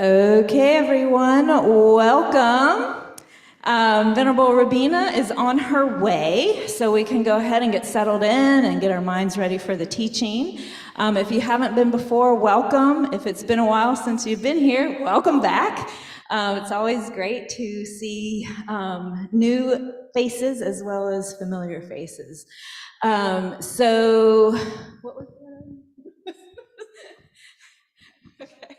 Okay, everyone, welcome. Venerable Robina is on her way, so we can go ahead and get settled in and get our minds ready for the teaching. If you haven't been before, welcome. If it's been a while since you've been here, welcome back. It's always great to see new faces as well as familiar faces. So, what was that? Okay.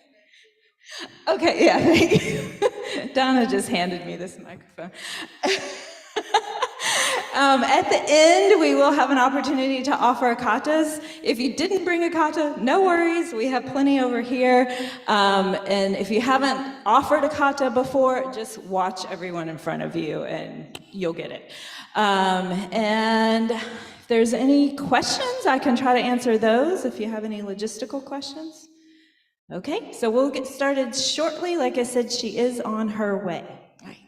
Okay, yeah, thank you. Donna just handed me this microphone. At the end, we will have an opportunity to offer katas. If you didn't bring a kata, no worries. We have plenty over here. And if you haven't offered a kata before, just watch everyone in front of you and you'll get it. And if there's any questions, I can try to answer those if you have any logistical questions. Okay, so we'll get started shortly. Like I said, she is on her way. Right.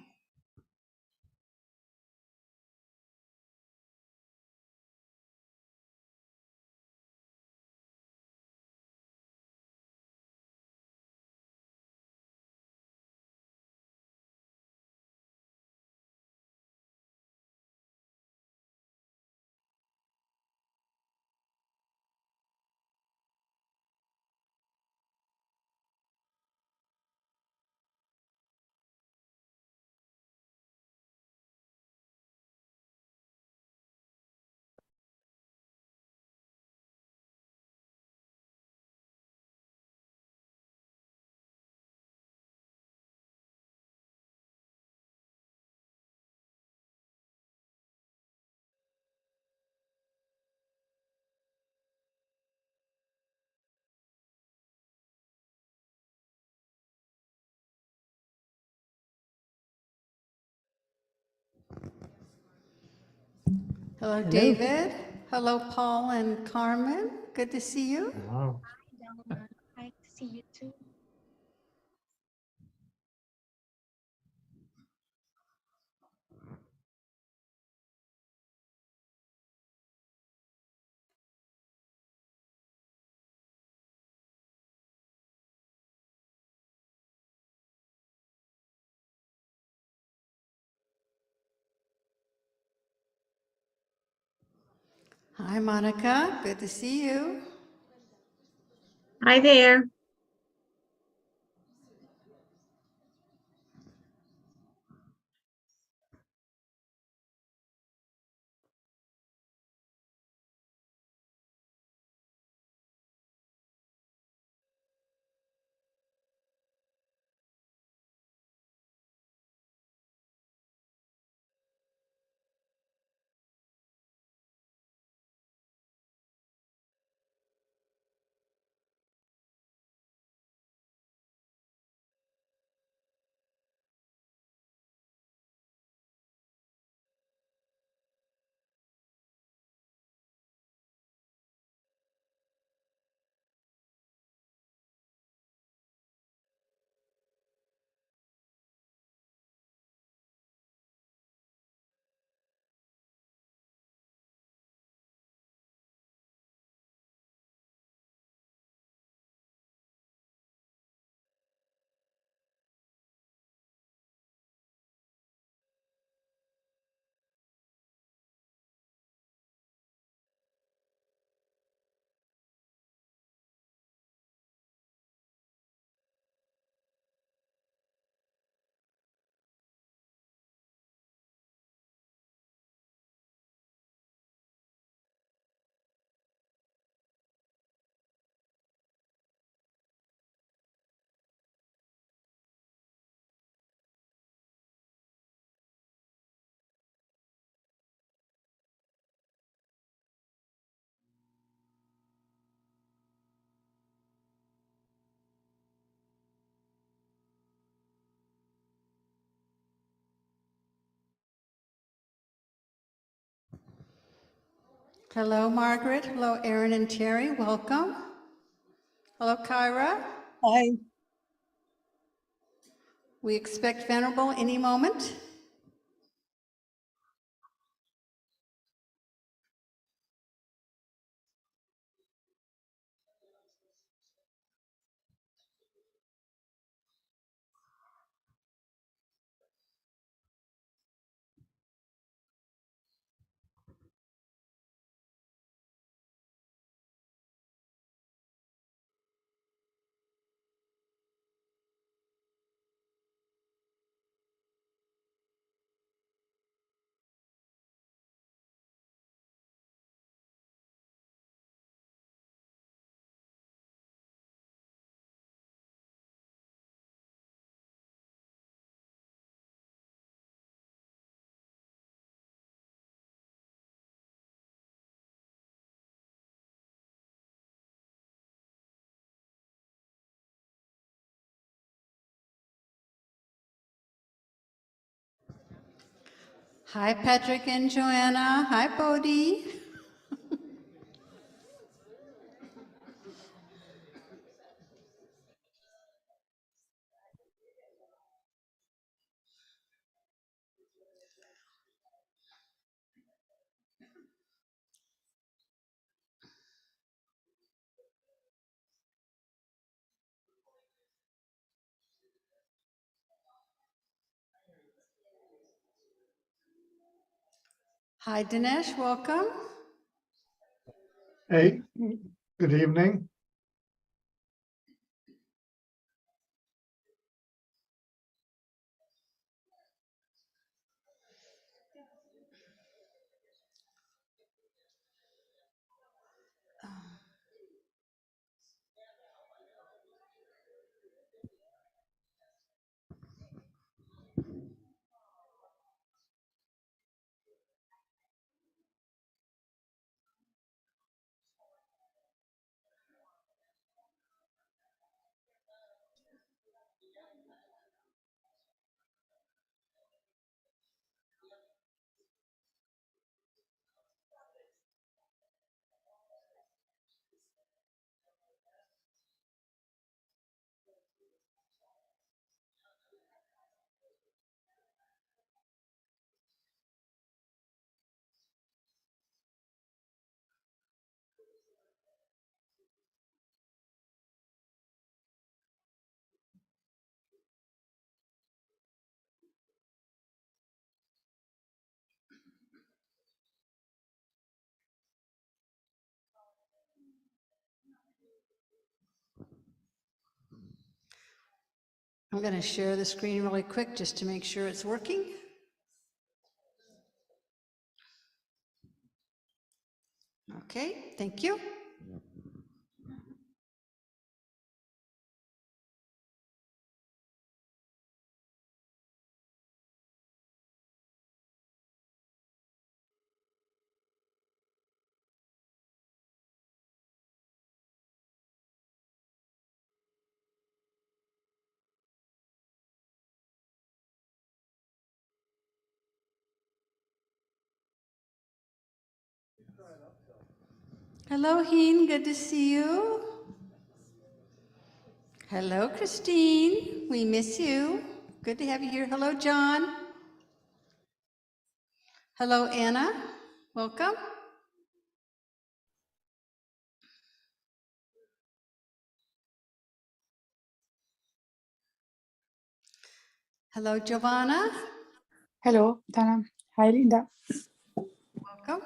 Hello, David. Hello, Paul and Carmen. Good to see you. Hello. Hi, to see you too. Hi, Monica. Good to see you. Hi there. Hello, Margaret. Hello, Aaron and Terry. Welcome. Hello, Kyra. Hi. We expect Venerable any moment. Hi, Patrick and Joanna. Hi, Bodhi. Hi, Dinesh. Welcome. Hey, good evening. I'm going to share the screen really quick just to make sure it's working. Okay, thank you. Hello, Heen. Good to see you. Hello, Christine. We miss you. Good to have you here. Hello, John. Hello, Anna. Welcome. Hello, Giovanna. Hello, Dana. Hi, Linda. Welcome.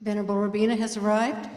Venerable Robina has arrived.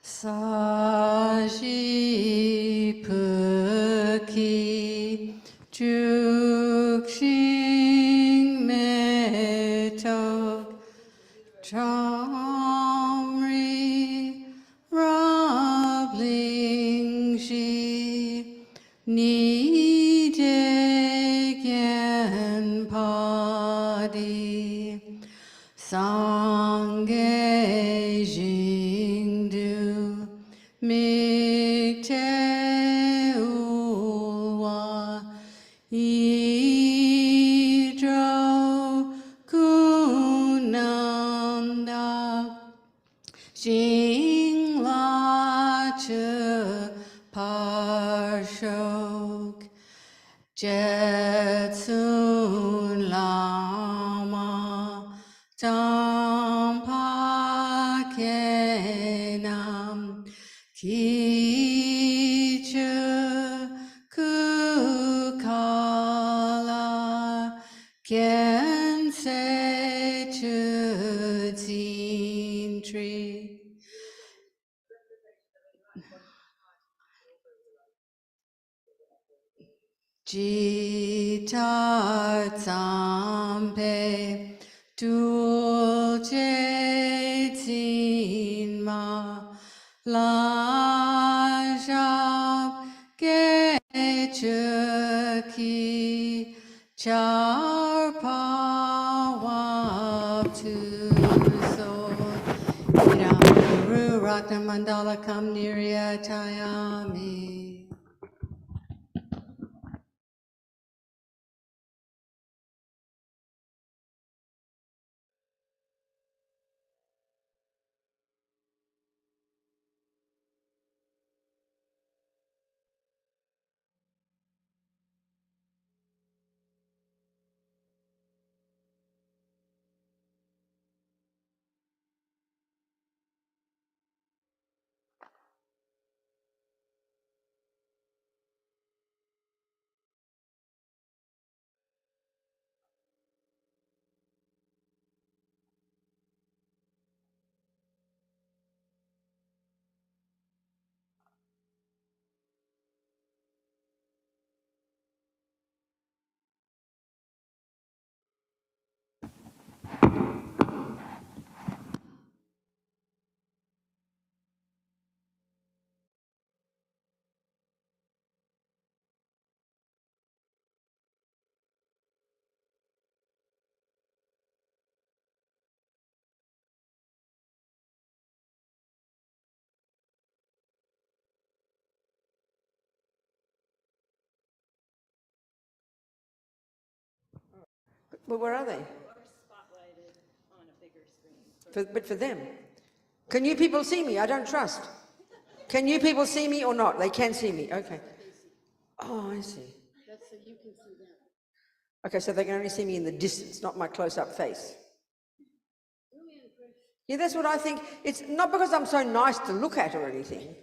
Sajipuki Jukshin Metok Chamri Rablingshi Nidegen Padi Sangye Jingdu Mikte Uwa Idro Kunanda Jingla Chu Parshok Jetsun Lama Tampa Kenam Kichu Kukala Kense Chudzin Tree Jitar Tsampe Dulce Tinma Lajab Gechuki Charpa Wap Tu So Idam Guru Ratna Mandala Kam Niryatayami. But where are they? But for them. Can you people see me? I don't trust. Can you people see me or not? They can see me. Okay. Oh, I see. That's so you can see them. Okay, so they can only see me in the distance, not my close-up face. Yeah, that's what I think. It's not because I'm so nice to look at or anything.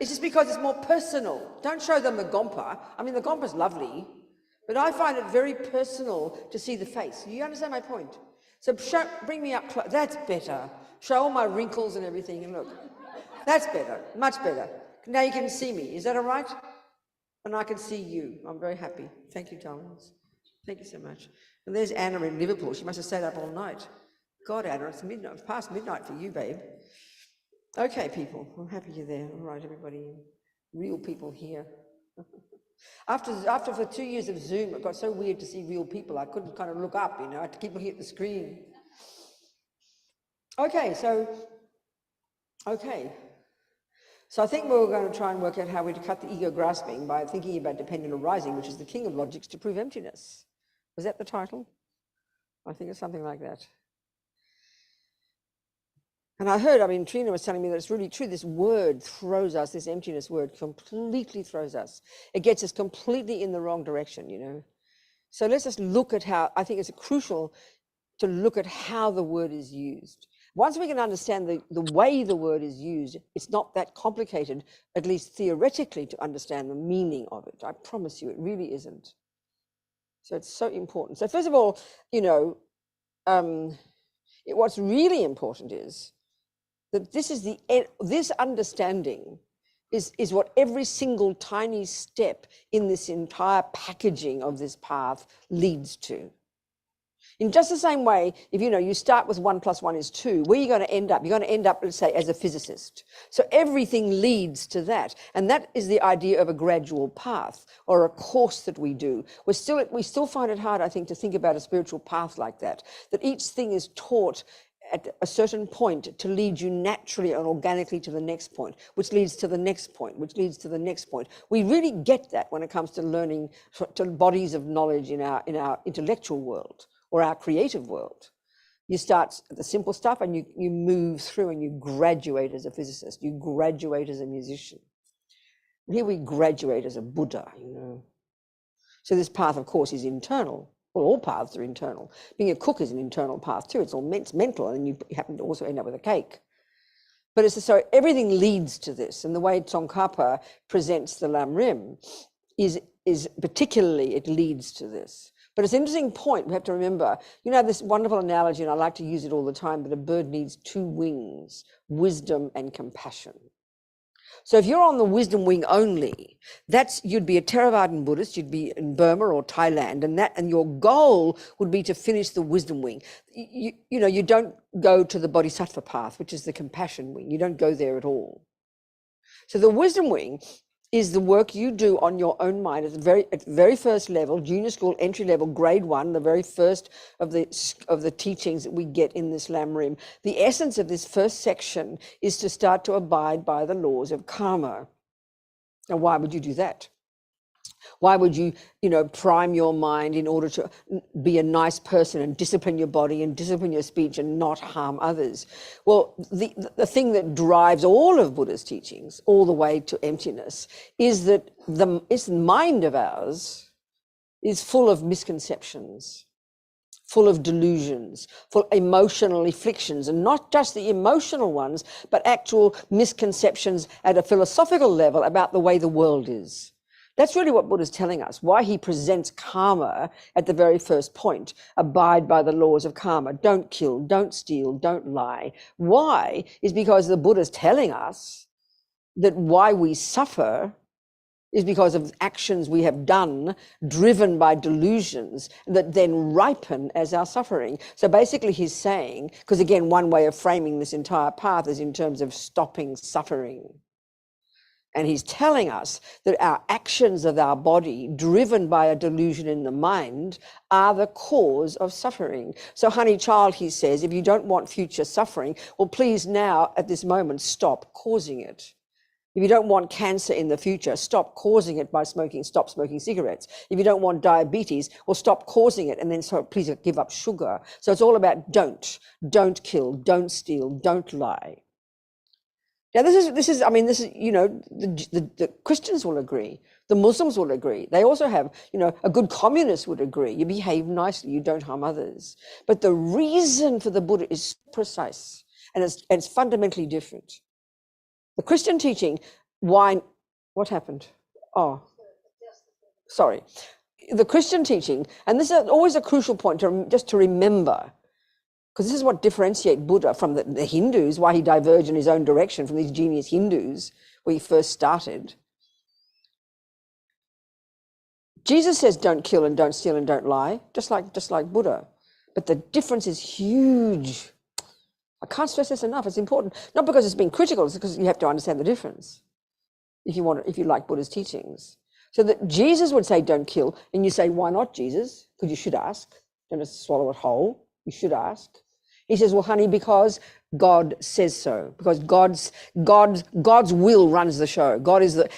It's just because it's more personal. Don't show them the gompa. I mean, the gompa's lovely, but I find it very personal to see the face. You understand my point? So bring me up close. That's better. Show all my wrinkles and everything and look. That's better, much better. Now you can see me. Is that all right? And I can see you. I'm very happy. Thank you, darlings. Thank you so much. And there's Anna in Liverpool. She must have stayed up all night. God, Anna, it's midnight. It's past midnight for you, babe. Okay, people. I'm happy you're there. All right, everybody. Real people here. After for 2 years of Zoom, it got so weird to see real people. I couldn't kind of look up, you know. I had to keep looking at the screen. Okay, so I think we're going to try and work out how we cut the ego grasping by thinking about dependent arising, which is the king of logics to prove emptiness. Was that the title? I think it's something like that. And I heard, Trina was telling me that it's really true. This word throws us, this emptiness word completely throws us. It gets us completely in the wrong direction, you know. So let's just look at how, I think it's crucial to look at how the word is used. Once we can understand the way the word is used, it's not that complicated, at least theoretically, to understand the meaning of it. I promise you, it really isn't. So it's so important. So first of all, you know, what's really important is that this understanding is what every single tiny step in this entire packaging of this path leads to. In just the same way, if you start with 1 + 1 is 2, where are you going to end up? You're going to end up, let's say, as a physicist. So everything leads to that. And that is the idea of a gradual path or a course that we do. We still find it hard, I think, to think about a spiritual path like that each thing is taught at a certain point to lead you naturally and organically to the next point, which leads to the next point, which leads to the next point. We really get that when it comes to learning, to bodies of knowledge in our intellectual world or our creative world. You start at the simple stuff and you move through and you graduate as a physicist, you graduate as a musician. And here we graduate as a Buddha, you know. So this path, of course, is internal. Well, all paths are internal. Being a cook is an internal path too. It's mental, and you happen to also end up with a cake. But so everything leads to this, and the way Tsongkhapa presents the Lam Rim is particularly, it leads to this. But it's an interesting point. We have to remember, this wonderful analogy, and I like to use it all the time, that a bird needs 2 wings, wisdom and compassion. So if you're on the wisdom wing only, you'd be a Theravadan Buddhist, you'd be in Burma or Thailand, and your goal would be to finish the wisdom wing. You don't go to the bodhisattva path, which is the compassion wing. You don't go there at all. So the wisdom wing is the work you do on your own mind at the very first level, junior school, entry level, grade 1, the very first of the teachings that we get in this Lamrim. The essence of this first section is to start to abide by the laws of karma. Now, why would you do that? Why would you, prime your mind in order to be a nice person and discipline your body and discipline your speech and not harm others? Well, the thing that drives all of Buddha's teachings all the way to emptiness is that this mind of ours is full of misconceptions, full of delusions, full of emotional afflictions, and not just the emotional ones, but actual misconceptions at a philosophical level about the way the world is. That's really what Buddha's telling us, why he presents karma at the very first point. Abide by the laws of karma. Don't kill, don't steal, don't lie. Why? Is because the Buddha's telling us that why we suffer is because of actions we have done, driven by delusions that then ripen as our suffering. So basically he's saying, because again, one way of framing this entire path is in terms of stopping suffering. And he's telling us that our actions of our body, driven by a delusion in the mind, are the cause of suffering. So, honey child, he says, if you don't want future suffering, well, please now, at this moment, stop causing it. If you don't want cancer in the future, stop causing it by stop smoking cigarettes. If you don't want diabetes, well, stop causing it, and then please give up sugar. So it's all about don't kill, don't steal, don't lie. Now, this is, the Christians will agree. The Muslims will agree. They also have, a good communist would agree. You behave nicely, you don't harm others. But the reason for the Buddha is precise, and it's fundamentally different. The Christian teaching, what happened? Oh, sorry. The Christian teaching, and this is always a crucial point just to remember, because this is what differentiates Buddha from the Hindus, why he diverged in his own direction from these genius Hindus where he first started. Jesus says don't kill and don't steal and don't lie, just like Buddha. But the difference is huge. I can't stress this enough. It's important, not because it's being critical, it's because you have to understand the difference if you like Buddha's teachings. So that Jesus would say don't kill, and you say, why not, Jesus? Because you should ask. Don't just swallow it whole. You should ask. He says, well, honey, because God says so, because God's will runs the show.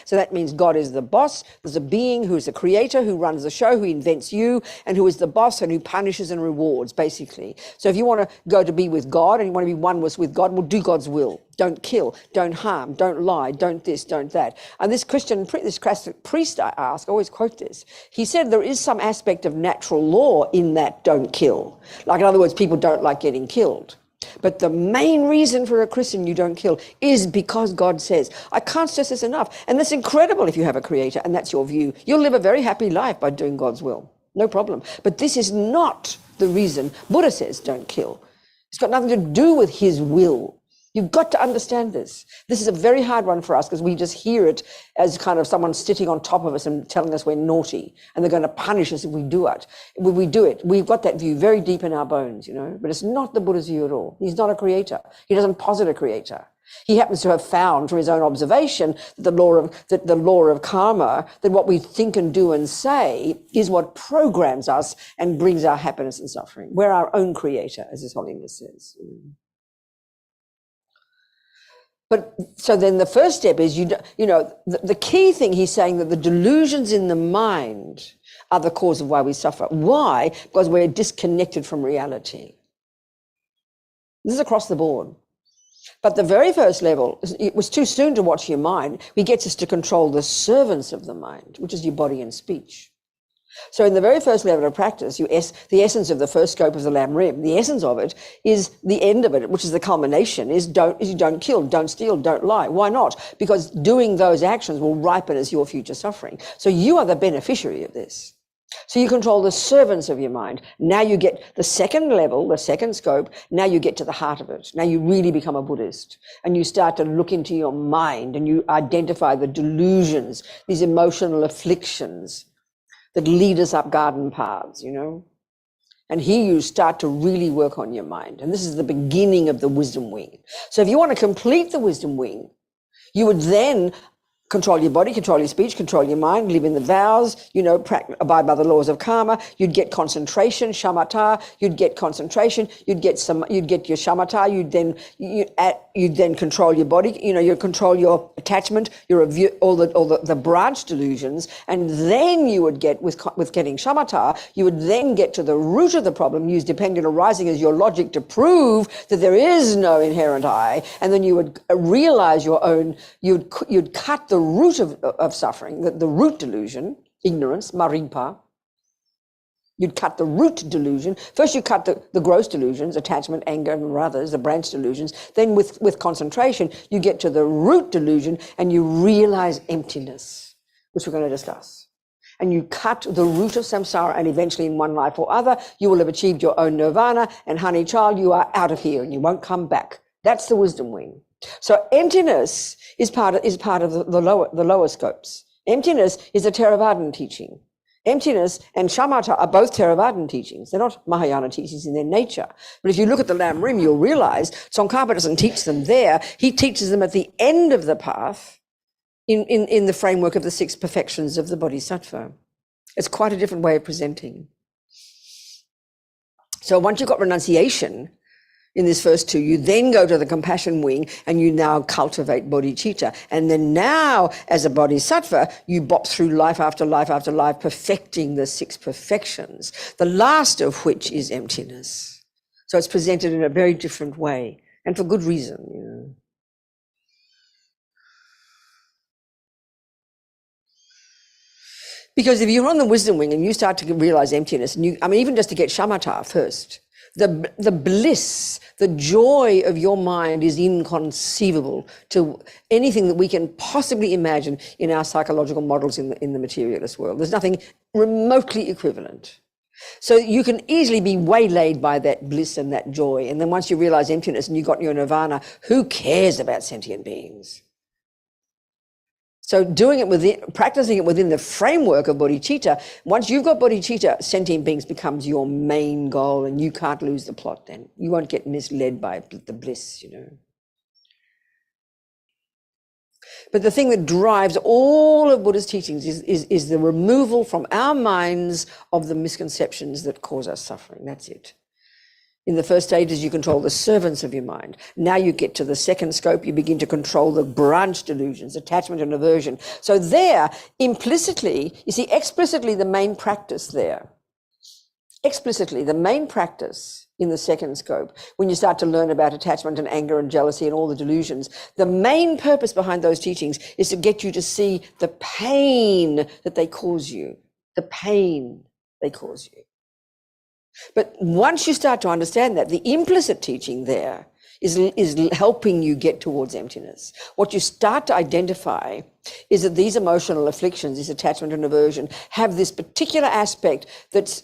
So that means God is the boss. There's a being who is the creator, who runs the show, who invents you, and who is the boss and who punishes and rewards, basically. So if you want to go to be with God and you want to be one with God, well, do God's will. Don't kill, don't harm, don't lie, don't this, don't that. And this Catholic priest I always quote this. He said there is some aspect of natural law in that don't kill. Like, in other words, people don't like getting killed. But the main reason for a Christian you don't kill is because God says. I can't stress this enough. And that's incredible if you have a creator and that's your view. You'll live a very happy life by doing God's will. No problem. But this is not the reason Buddha says don't kill. It's got nothing to do with his will. You've got to understand this. This is a very hard one for us because we just hear it as kind of someone sitting on top of us and telling us we're naughty and they're going to punish us if we do it. When we do it, we've got that view very deep in our bones, but it's not the Buddha's view at all. He's not a creator. He doesn't posit a creator. He happens to have found from his own observation that the law of karma, that what we think and do and say is what programs us and brings our happiness and suffering. We're our own creator, as His Holiness says. But so then the first step is, the key thing he's saying that the delusions in the mind are the cause of why we suffer. Why? Because we're disconnected from reality. This is across the board. But the very first level, it was too soon to watch your mind. He gets us to control the servants of the mind, which is your body and speech. So in the very first level of practice, the essence of the first scope of the Lam Rim, the essence of it is the end of it, which is the culmination, is you don't kill, don't steal, don't lie. Why not? Because doing those actions will ripen as your future suffering. So you are the beneficiary of this. So you control the servants of your mind. Now you get the second level, the second scope, now you get to the heart of it. Now you really become a Buddhist and you start to look into your mind and you identify the delusions, these emotional afflictions that lead us up garden paths, And here you start to really work on your mind. And this is the beginning of the wisdom wing. So if you want to complete the wisdom wing, you would then control your body, control your speech, control your mind, live in the vows, you know, abide by the laws of karma. You'd get concentration, shamatha. You'd get concentration. You'd get your shamatha. You'd then control your body. You know, you control your attachment, all the branch delusions, and then you would get with getting shamatha. You would then get to the root of the problem. Use dependent arising as your logic to prove that there is no inherent I, and then you would realize your own. You'd cut the root of suffering, the root delusion, ignorance, maripa. You'd cut the root delusion. First you cut the gross delusions, attachment, anger, and others, the branch delusions. Then with concentration, you get to the root delusion and you realize emptiness, which we're going to discuss. And you cut the root of samsara, and eventually in one life or other, you will have achieved your own nirvana, and honey child, you are out of here and you won't come back. That's the wisdom wing. So emptiness is part of the lower scopes. Emptiness is a Theravadan teaching. Emptiness and shamatha are both Theravadan teachings. They're not Mahayana teachings in their nature. But if you look at the Lam Rim, you'll realize Tsongkhapa doesn't teach them there. He teaches them at the end of the path in the framework of the 6 perfections of the Bodhisattva. It's quite a different way of presenting. So once you've got renunciation, in this first 2, you then go to the compassion wing and you now cultivate bodhicitta. And then now, as a bodhisattva, you bop through life after life after life, perfecting the 6 perfections, the last of which is emptiness. So it's presented in a very different way, and for good reason, you know. Because if you're on the wisdom wing and you start to realize emptiness, and even just to get shamatha first, the bliss, the joy of your mind is inconceivable to anything that we can possibly imagine in our psychological models in the materialist world. There's nothing remotely equivalent. So you can easily be waylaid by that bliss and that joy. And then once you realize emptiness and you got your nirvana, who cares about sentient beings? So practicing it within the framework of bodhicitta, once you've got bodhicitta, sentient beings becomes your main goal, and you can't lose the plot then. You won't get misled by the bliss, you know. But the thing that drives all of Buddha's teachings is the removal from our minds of the misconceptions that cause us suffering. That's it. In the first stages, you control the servants of your mind. Now you get to the second scope, you begin to control the branch delusions, attachment and aversion. So there, implicitly, you see, explicitly the main practice there. Explicitly, the main practice in the second scope, when you start to learn about attachment and anger and jealousy and all the delusions, the main purpose behind those teachings is to get you to see the pain that they cause you. The pain they cause you. But once you start to understand that, the implicit teaching there is helping you get towards emptiness. What you start to identify is that these emotional afflictions, this attachment and aversion, have this particular aspect that's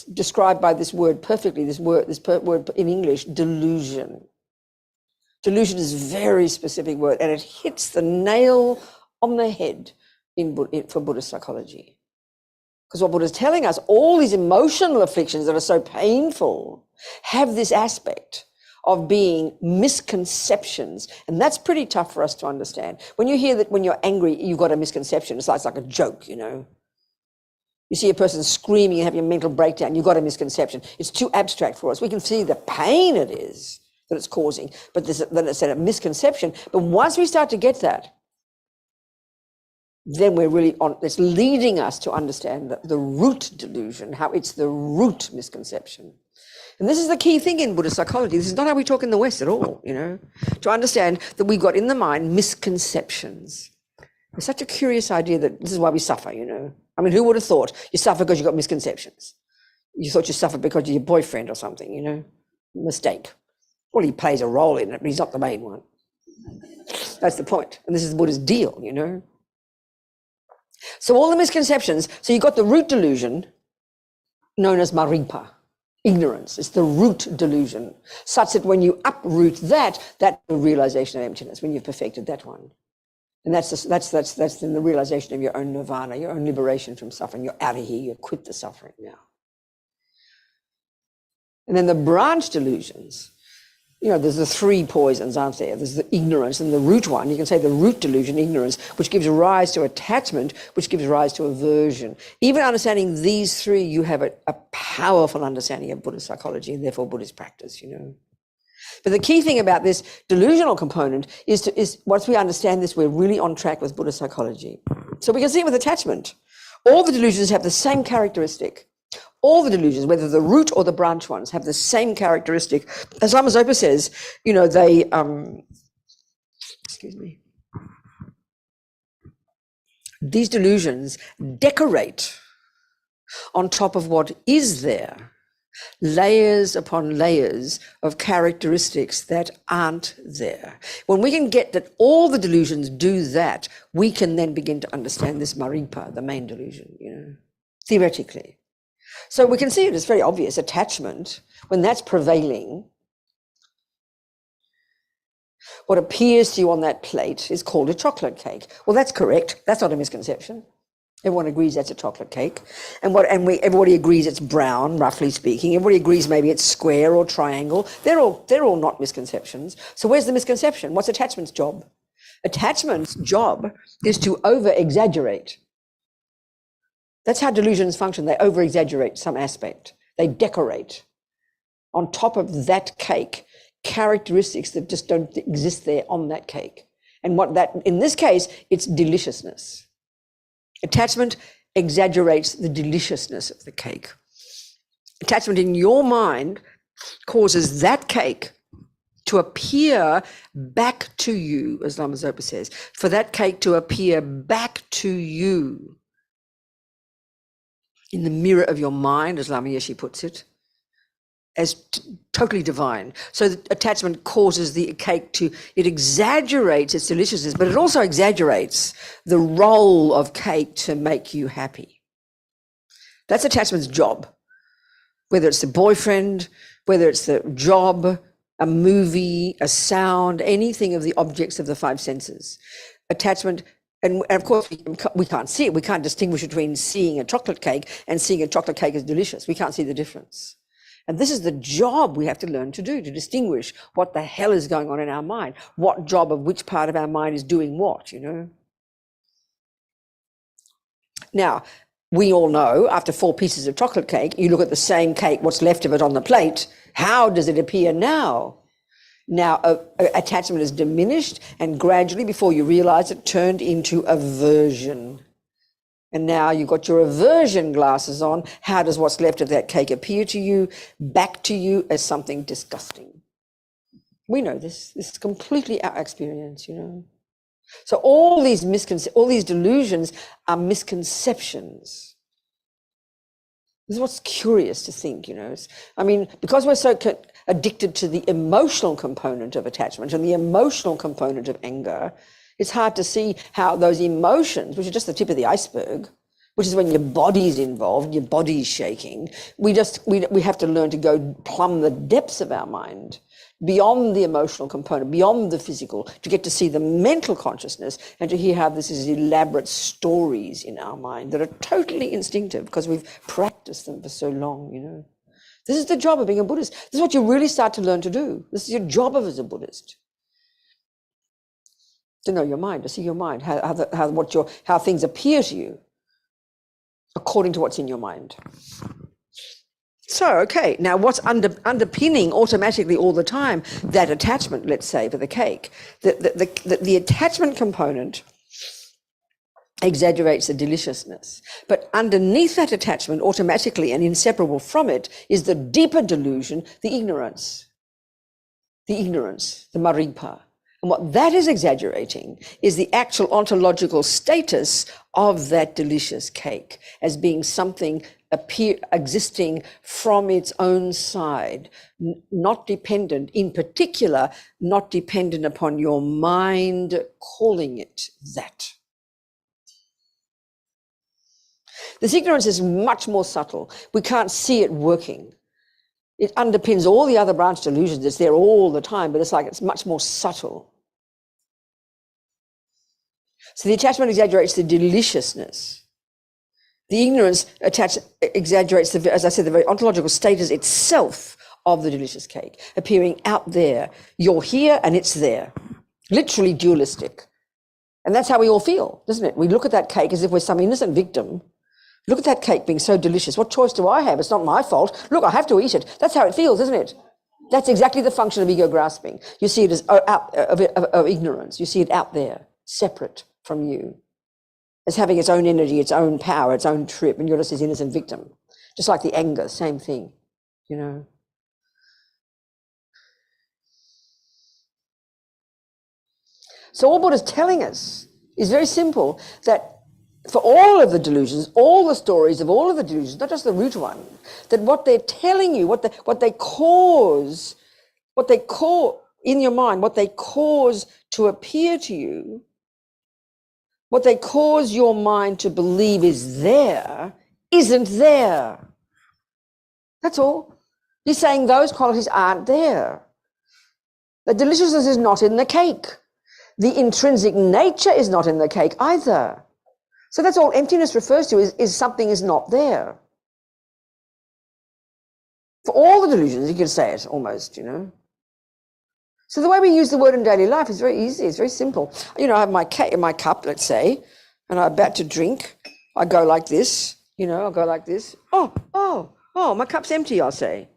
described by this word perfectly, this word in English, delusion. Delusion is a very specific word, and it hits the nail on the head for Buddhist psychology. Because what Buddha's telling us, all these emotional afflictions that are so painful have this aspect of being misconceptions. And that's pretty tough for us to understand. When you hear that when you're angry, you've got a misconception, it's like a joke, you know. You see a person screaming and having a mental breakdown, you've got a misconception. It's too abstract for us. We can see the pain it is that it's causing, but then it's a misconception. But once we start to get that, then we're really it's leading us to understand the root delusion, how it's the root misconception. And this is the key thing in Buddhist psychology. This is not how we talk in the West at all, you know, to understand that we've got in the mind misconceptions. It's such a curious idea that this is why we suffer, you know. I mean, who would have thought you suffer because you've got misconceptions? You thought you suffered because of your boyfriend or something, you know, mistake. Well, he plays a role in it, but he's not the main one. That's the point. And this is Buddha's deal, you know. So all the misconceptions, so you've got the root delusion known as maripa, ignorance. It's the root delusion, such that when you uproot that's the realization of emptiness, when you've perfected that one. And that's then the realization of your own nirvana, your own liberation from suffering. You're out of here, you quit the suffering now. And then the branch delusions, You know, there's the three poisons, aren't there? There's the ignorance and the root one. You can say the root delusion, ignorance, which gives rise to attachment, which gives rise to aversion. Even understanding these three, you have a powerful understanding of Buddhist psychology and therefore Buddhist practice, you know. But the key thing about this delusional component is once we understand this, we're really on track with Buddhist psychology. So we can see it with attachment. All the delusions have the same characteristic. All the delusions, whether the root or the branch ones, have the same characteristic. As Lama Zopa says, you know, they, these delusions decorate on top of what is there, layers upon layers of characteristics that aren't there. When we can get that all the delusions do that, we can then begin to understand this maripa, the main delusion, you know, theoretically. So we can see it as very obvious. Attachment, when that's prevailing, what appears to you on that plate is called a chocolate cake. Well, that's correct. That's not a misconception. Everyone agrees that's a chocolate cake. Everybody agrees it's brown, roughly speaking. Everybody agrees maybe it's square or triangle. They're all not misconceptions. So where's the misconception? What's attachment's job? Attachment's job is to over-exaggerate. That's how delusions function. They over-exaggerate some aspect. They decorate on top of that cake characteristics that just don't exist there on that cake. And what that, in this case, it's deliciousness. Attachment exaggerates the deliciousness of the cake. Attachment in your mind causes that cake to appear back to you, as Lama Zopa says, for that cake to appear back to you in the mirror of your mind, as Lama Yeshe puts it, as totally divine. So the attachment causes the cake to, it exaggerates its deliciousness, but it also exaggerates the role of cake to make you happy. That's attachment's job, whether it's the boyfriend, whether it's the job, a movie, a sound, anything of the objects of the five senses. Attachment, and of course we can't see it. We can't distinguish between seeing a chocolate cake and seeing a chocolate cake as delicious. We can't see the difference. And this is the job we have to learn to do, to distinguish what the hell is going on in our mind, what job of which part of our mind is doing what, you know. Now, we all know after 4 pieces of chocolate cake, you look at the same cake, what's left of it on the plate, how does it appear now? Now, attachment is diminished and gradually, before you realize it, turned into aversion. And now you've got your aversion glasses on. How does what's left of that cake appear to you, back to you as something disgusting? We know this. This is completely our experience, you know. So all these delusions are misconceptions. This is what's curious to think, you know. I mean, because we're so addicted to the emotional component of attachment and the emotional component of anger, it's hard to see how those emotions, which are just the tip of the iceberg, which is when your body's involved, your body's shaking, we have to learn to go plumb the depths of our mind, beyond the emotional component, beyond the physical, to get to see the mental consciousness and to hear how this is elaborate stories in our mind that are totally instinctive because we've practiced them for so long, you know. This is the job of being a Buddhist. This is what you really start to learn to do. This is your job as a Buddhist. To know your mind, to see your mind, how things appear to you according to what's in your mind. So, okay, now what's underpinning automatically all the time that attachment, let's say, for the cake, the attachment component exaggerates the deliciousness. But underneath that attachment, automatically and inseparable from it, is the deeper delusion, the ignorance, the maripa. And what that is exaggerating is the actual ontological status of that delicious cake as being something existing from its own side, not dependent, in particular, not dependent upon your mind calling it that. This ignorance is much more subtle. We can't see it working. It underpins all the other branch delusions. It's there all the time, but it's much more subtle. So the attachment exaggerates the deliciousness. The ignorance exaggerates, as I said, the very ontological status itself of the delicious cake, appearing out there. You're here and it's there. Literally dualistic. And that's how we all feel, doesn't it? We look at that cake as if we're some innocent victim. Look at that cake being so delicious. What choice do I have? It's not my fault. Look, I have to eat it. That's how it feels, isn't it? That's exactly the function of ego grasping. You see it as of ignorance. You see it out there, separate from you, as having its own energy, its own power, its own trip, and you're just this innocent victim. Just like the anger, same thing, you know. So all Buddha's telling us is very simple, that for all of the delusions, all the stories of all of the delusions, not just the root one, that what they're telling you, what they cause in your mind, what they cause to appear to you, what they cause your mind to believe is there, isn't there. That's all. He's saying those qualities aren't there. The deliciousness is not in the cake. The intrinsic nature is not in the cake either. So that's all emptiness refers to, is something is not there. For all the delusions, you can say it almost, you know. So the way we use the word in daily life is very easy, it's very simple. You know, I have my cake in my cup, let's say, and I'm about to drink. I go like this, you know, I'll go like this. Oh, my cup's empty, I'll say.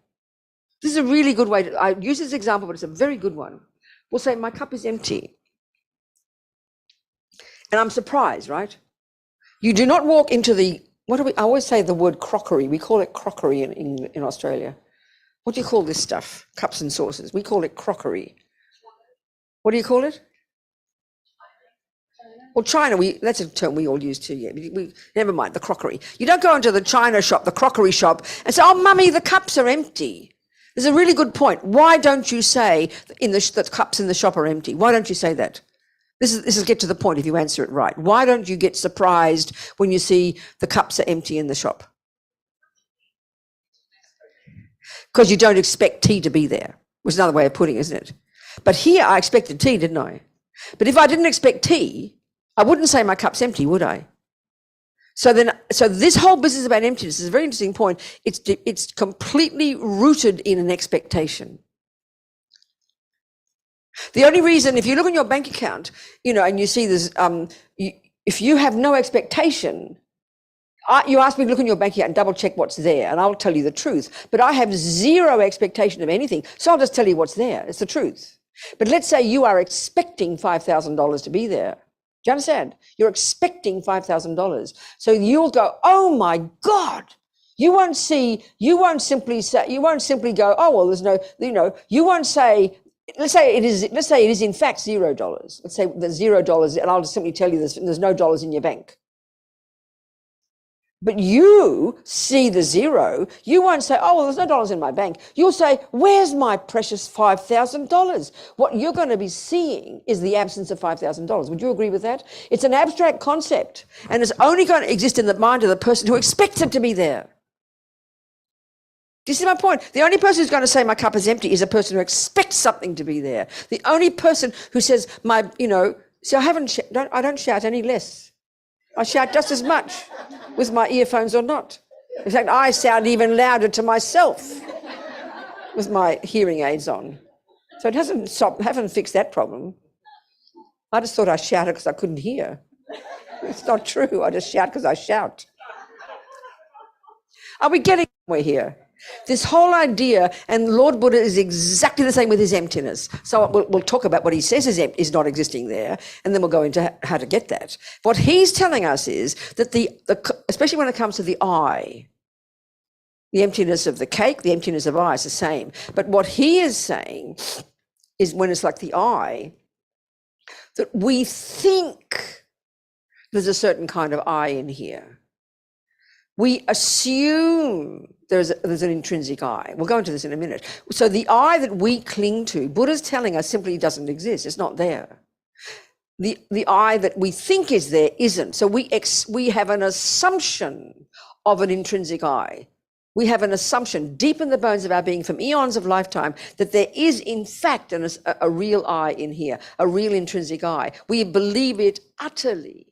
This is a really good way I use this example, but it's a very good one. We'll say, my cup is empty. And I'm surprised, right? You do not walk into the, I always say the word crockery. We call it crockery in Australia. What do you call this stuff? Cups and saucers. We call it crockery. What do you call it? Well, China, that's a term we all use too, yeah. Never mind, the crockery. You don't go into the China shop, the crockery shop, and say, oh, mummy, the cups are empty. There's a really good point. Why don't you say that cups in the shop are empty? Why don't you say that? This is get to the point if you answer it right. Why don't you get surprised when you see the cups are empty in the shop? Because you don't expect tea to be there, was another way of putting it, isn't it? But here I expected tea, didn't I? But if I didn't expect tea, I wouldn't say my cup's empty, would I? So this whole business about emptiness is a very interesting point. It's completely rooted in an expectation. The only reason, if you look in your bank account, you know, and you see this, if you have no expectation, you ask me to look in your bank account and double check what's there, and I'll tell you the truth. But I have zero expectation of anything, so I'll just tell you what's there. It's the truth. But let's say you are expecting $5,000 to be there. Do you understand? You're expecting $5,000. So you'll go, oh my God. You won't simply go, oh, well, there's no, you know, you won't say, let's say it is in fact $0. Let's say there's $0, and I'll just simply tell you there's no dollars in your bank. But you see the zero. You won't say, oh, well, there's no dollars in my bank. You'll say, where's my precious $5,000? What you're going to be seeing is the absence of $5,000. Would you agree with that? It's an abstract concept, and it's only going to exist in the mind of the person who expects it to be there. Do you see my point? The only person who's going to say my cup is empty is a person who expects something to be there. The only person who says see, I don't shout any less. I shout just as much with my earphones or not. In fact, I sound even louder to myself with my hearing aids on. So it haven't fixed that problem. I just thought I shouted because I couldn't hear. It's not true. I just shout because I shout. Are we getting somewhere here? This whole idea, and Lord Buddha is exactly the same with his emptiness. So we'll talk about what he says is not existing there, and then we'll go into how to get that. What he's telling us is that especially when it comes to the I, the emptiness of the cake, the emptiness of I is the same. But what he is saying is when it's like the I, that we think there's a certain kind of I in here. We assume there's an intrinsic I. We'll go into this in a minute. So the I that we cling to, Buddha's telling us simply doesn't exist. It's not there. The I that we think is there isn't. So we have an assumption of an intrinsic I. We have an assumption deep in the bones of our being from eons of lifetime that there is in fact a real I in here, a real intrinsic I. We believe it utterly.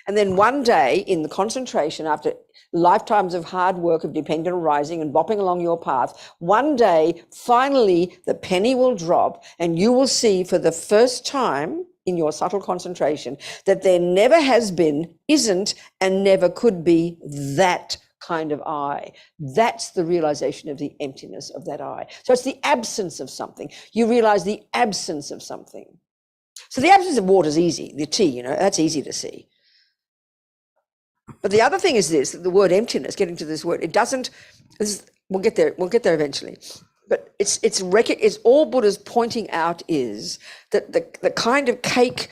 And then one day in the concentration, after lifetimes of hard work of dependent arising and bopping along your path, one day, finally, the penny will drop and you will see for the first time in your subtle concentration that there never has been, isn't, and never could be that kind of I. That's the realization of the emptiness of that I. So it's the absence of something. You realize the absence of something. So the absence of water is easy, the tea, that's easy to see. But the other thing is this, the word emptiness, getting to this word, it doesn't, we'll get there eventually. But it's all Buddha's pointing out is that the kind of cake,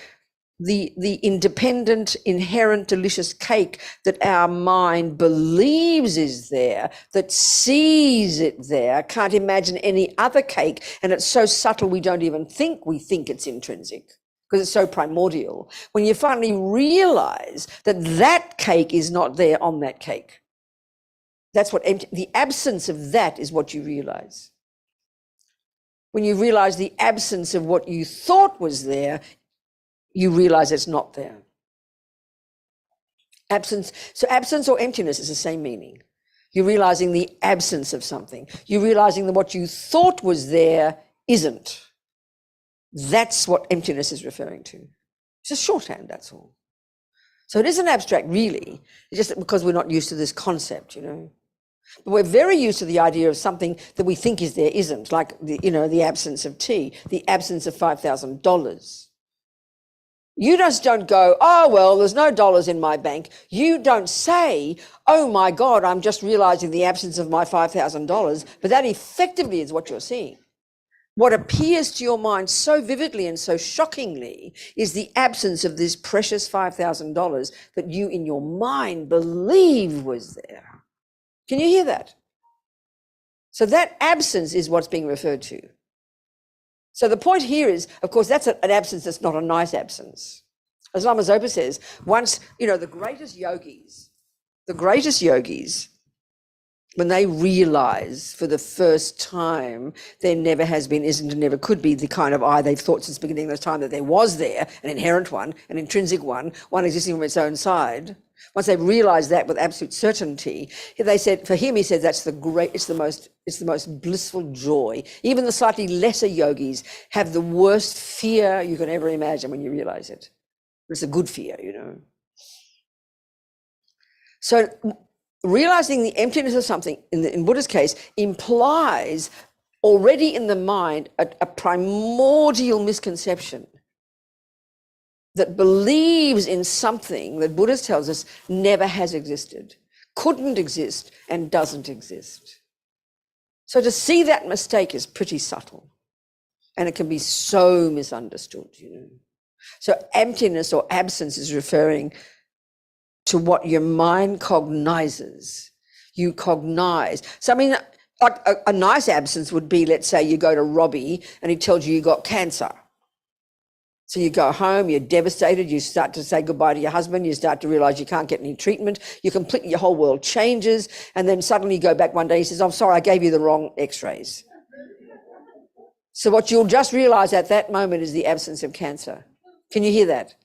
the independent, inherent, delicious cake that our mind believes is there, that sees it there, can't imagine any other cake, and it's so subtle we don't even think it's intrinsic, because it's so primordial. When you finally realize that that cake is not there on that cake, that's what the absence of that is what you realize. When you realize the absence of what you thought was there, you realize it's not there. Absence or emptiness is the same meaning. You're realizing the absence of something. You're realizing that what you thought was there isn't. That's what emptiness is referring to. It's just shorthand, that's all. So it isn't abstract, really. It's just because we're not used to this concept, But we're very used to the idea of something that we think is there isn't, like the absence of tea, the absence of $5,000. You just don't go, oh, well, there's no dollars in my bank. You don't say, oh, my God, I'm just realizing the absence of my $5,000. But that effectively is what you're seeing. What appears to your mind so vividly and so shockingly is the absence of this precious $5,000 that you in your mind believe was there. Can you hear that? So that absence is what's being referred to. So the point here is, of course, that's an absence that's not a nice absence. As Lama Zopa says, once, the greatest yogis, when they realize for the first time there never has been, isn't, and never could be the kind of I they've thought since the beginning of time that there was there, an inherent one, an intrinsic one existing from its own side. Once they realize that with absolute certainty, they said, for him, he said, it's the most blissful joy. Even the slightly lesser yogis have the worst fear you can ever imagine when you realize it. It's a good fear, So realizing the emptiness of something, in Buddha's case, implies already in the mind a primordial misconception that believes in something that Buddha tells us never has existed, couldn't exist, and doesn't exist. So to see that mistake is pretty subtle, and it can be so misunderstood, So emptiness or absence is referring to what your mind cognizes. You cognize. So, like a nice absence would be, let's say you go to Robbie and he tells you got cancer. So you go home, you're devastated, you start to say goodbye to your husband, you start to realize you can't get any treatment, your whole world changes, and then suddenly you go back one day, he says, I'm sorry, I gave you the wrong x-rays. So what you'll just realize at that moment is the absence of cancer. Can you hear that?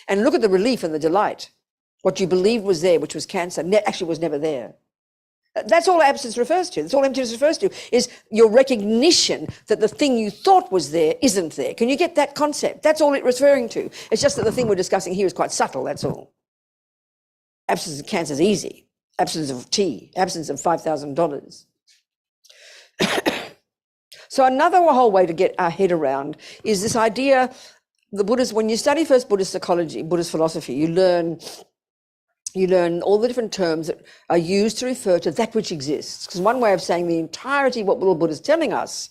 And look at the relief and the delight. What you believed was there, which was cancer, actually was never there. That's all absence refers to. That's all emptiness refers to, is your recognition that the thing you thought was there isn't there. Can you get that concept? That's all it's referring to. It's just that the thing we're discussing here is quite subtle, that's all. Absence of cancer is easy. Absence of tea, absence of $5,000. So another whole way to get our head around is this idea, when you study first Buddhist psychology, Buddhist philosophy, you learn all the different terms that are used to refer to that which exists. Because one way of saying the entirety of what Buddha is telling us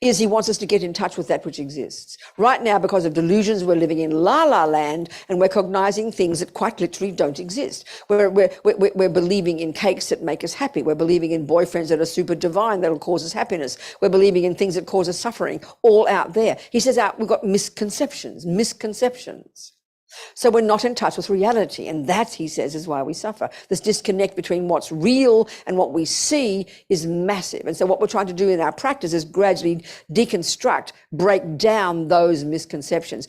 is he wants us to get in touch with that which exists. Right now, because of delusions, we're living in la-la land and we're cognizing things that quite literally don't exist. We're believing in cakes that make us happy. We're believing in boyfriends that are super divine that'll cause us happiness. We're believing in things that cause us suffering, all out there. He says we've got misconceptions. So we're not in touch with reality. And that, he says, is why we suffer. This disconnect between what's real and what we see is massive. And so what we're trying to do in our practice is gradually deconstruct, break down those misconceptions,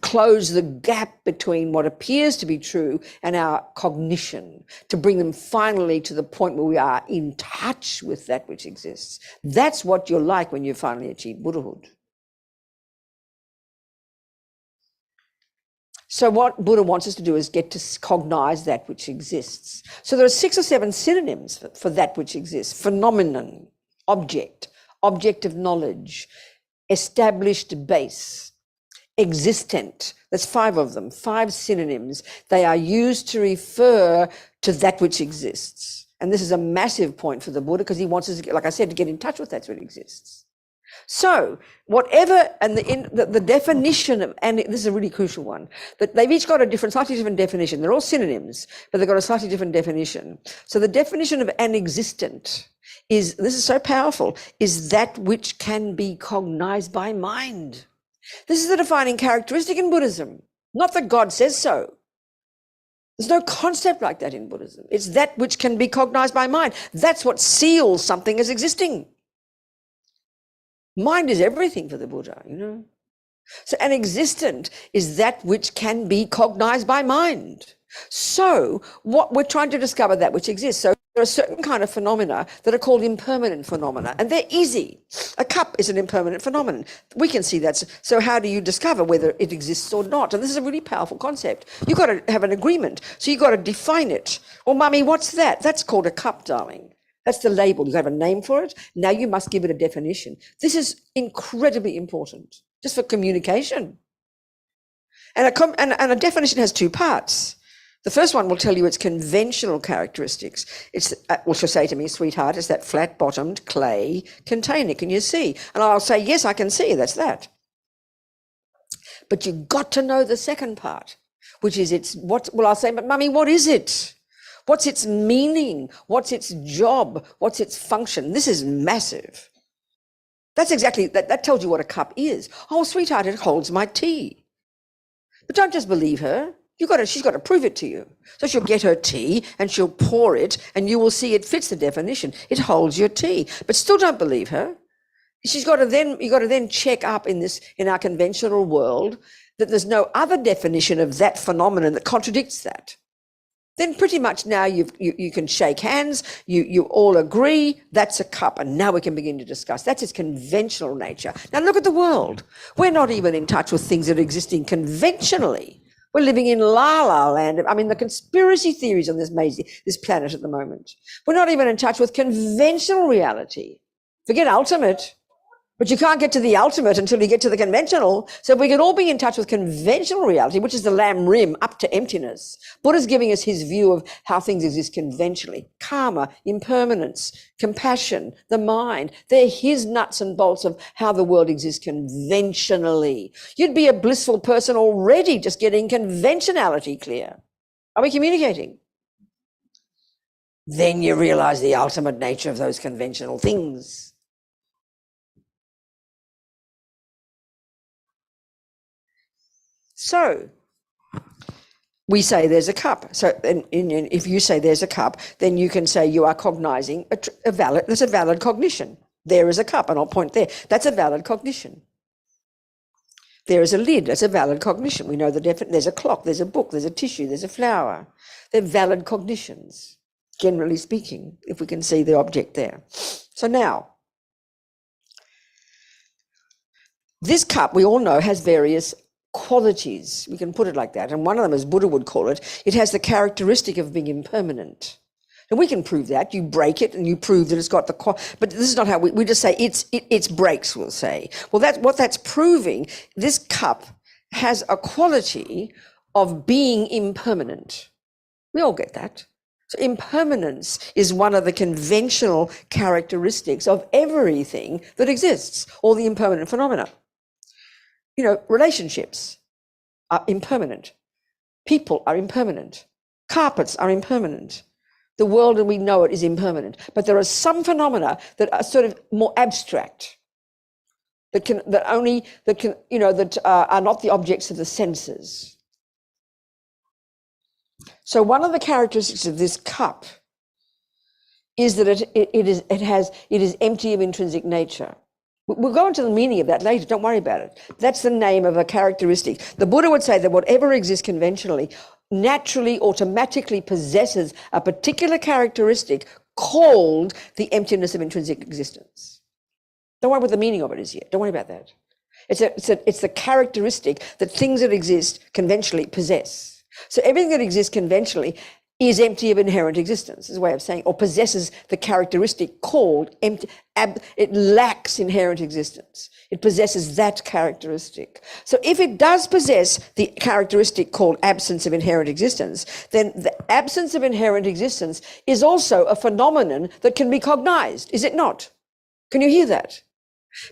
close the gap between what appears to be true and our cognition, to bring them finally to the point where we are in touch with that which exists. That's what you're like when you finally achieve Buddhahood. So what Buddha wants us to do is get to cognize that which exists. So there are 6 or 7 synonyms for that which exists. Phenomenon, object, object of knowledge, established base, existent. There's 5 of them, 5 synonyms. They are used to refer to that which exists. And this is a massive point for the Buddha because he wants us, like I said, to get in touch with that which exists. So whatever, and the definition of, and this is a really crucial one, that they've each got a different, slightly different definition. They're all synonyms, but they've got a slightly different definition. So the definition of an existent is, this is so powerful, is that which can be cognized by mind. This is a defining characteristic in Buddhism, not that God says so. There's no concept like that in Buddhism. It's that which can be cognized by mind. That's what seals something as existing. Mind is everything for the Buddha, you know. So an existent is that which can be cognized by mind. So what we're trying to discover that which exists. So there are certain kind of phenomena that are called impermanent phenomena, and they're easy. A cup is an impermanent phenomenon. We can see that. So how do you discover whether it exists or not? And this is a really powerful concept. You've got to have an agreement. So you've got to define it. Well, mummy, what's that? That's called a cup, darling. That's the label. You have a name for it. Now you must give it a definition. This is incredibly important, just for communication. And a definition has 2 parts. The first one will tell you its conventional characteristics. It's, well, she'll say to me, sweetheart, it's that flat-bottomed clay container. Can you see? And I'll say, yes, I can see. That's that. But you've got to know the second part, which is it's what. Well, I'll say, but mummy, what is it? What's its meaning? What's its job? What's its function? This is massive. That's exactly, that tells you what a cup is. Oh, sweetheart, it holds my tea. But don't just believe her. She's got to prove it to you. So she'll get her tea and she'll pour it and you will see it fits the definition. It holds your tea. But still don't believe her. You've got to then check up in our conventional world that there's no other definition of that phenomenon that contradicts that. Then pretty much now you can shake hands, you all agree, that's a cup, and now we can begin to discuss. That's its conventional nature. Now look at the world. We're not even in touch with things that are existing conventionally. We're living in la-la land. I mean, the conspiracy theories on this planet at the moment. We're not even in touch with conventional reality. Forget ultimate. But you can't get to the ultimate until you get to the conventional. So if we can all be in touch with conventional reality, which is the lamb rim up to emptiness, Buddha's giving us his view of how things exist conventionally. Karma, impermanence, compassion, the mind. They're his nuts and bolts of how the world exists conventionally. You'd be a blissful person already just getting conventionality clear. Are we communicating? Then you realize the ultimate nature of those conventional things. So we say there's a cup. So if you say there's a cup, then you can say you are cognizing that's a valid cognition. There is a cup, and I'll point there. That's a valid cognition. There is a lid. That's a valid cognition. We know there's a clock, there's a book, there's a tissue, there's a flower. They're valid cognitions, generally speaking, if we can see the object there. So now, this cup, we all know, has various qualities. We can put it like that. And one of them, as Buddha would call it, it has the characteristic of being impermanent. And we can prove that. You break it and you prove that it's got the but this is not how we just say it's breaks, we'll say. Well, that's proving. This cup has a quality of being impermanent. We all get that. So impermanence is one of the conventional characteristics of everything that exists, all the impermanent phenomena. You know, relationships are impermanent. People are impermanent. Carpets are impermanent. The world as we know it is impermanent. But there are some phenomena that are sort of more abstract, that are not the objects of the senses. So one of the characteristics of this cup is that it is empty of intrinsic nature. We'll go into the meaning of that later. Don't worry about it. That's the name of a characteristic. The Buddha would say that whatever exists conventionally naturally, automatically possesses a particular characteristic called the emptiness of intrinsic existence. Don't worry what the meaning of it is yet. Don't worry about that. It's the characteristic that things that exist conventionally possess. So everything that exists conventionally is empty of inherent existence, is a way of saying, or possesses the characteristic called empty. It lacks inherent existence. It possesses that characteristic. So if it does possess the characteristic called absence of inherent existence, then the absence of inherent existence is also a phenomenon that can be cognized, is it not? Can you hear that?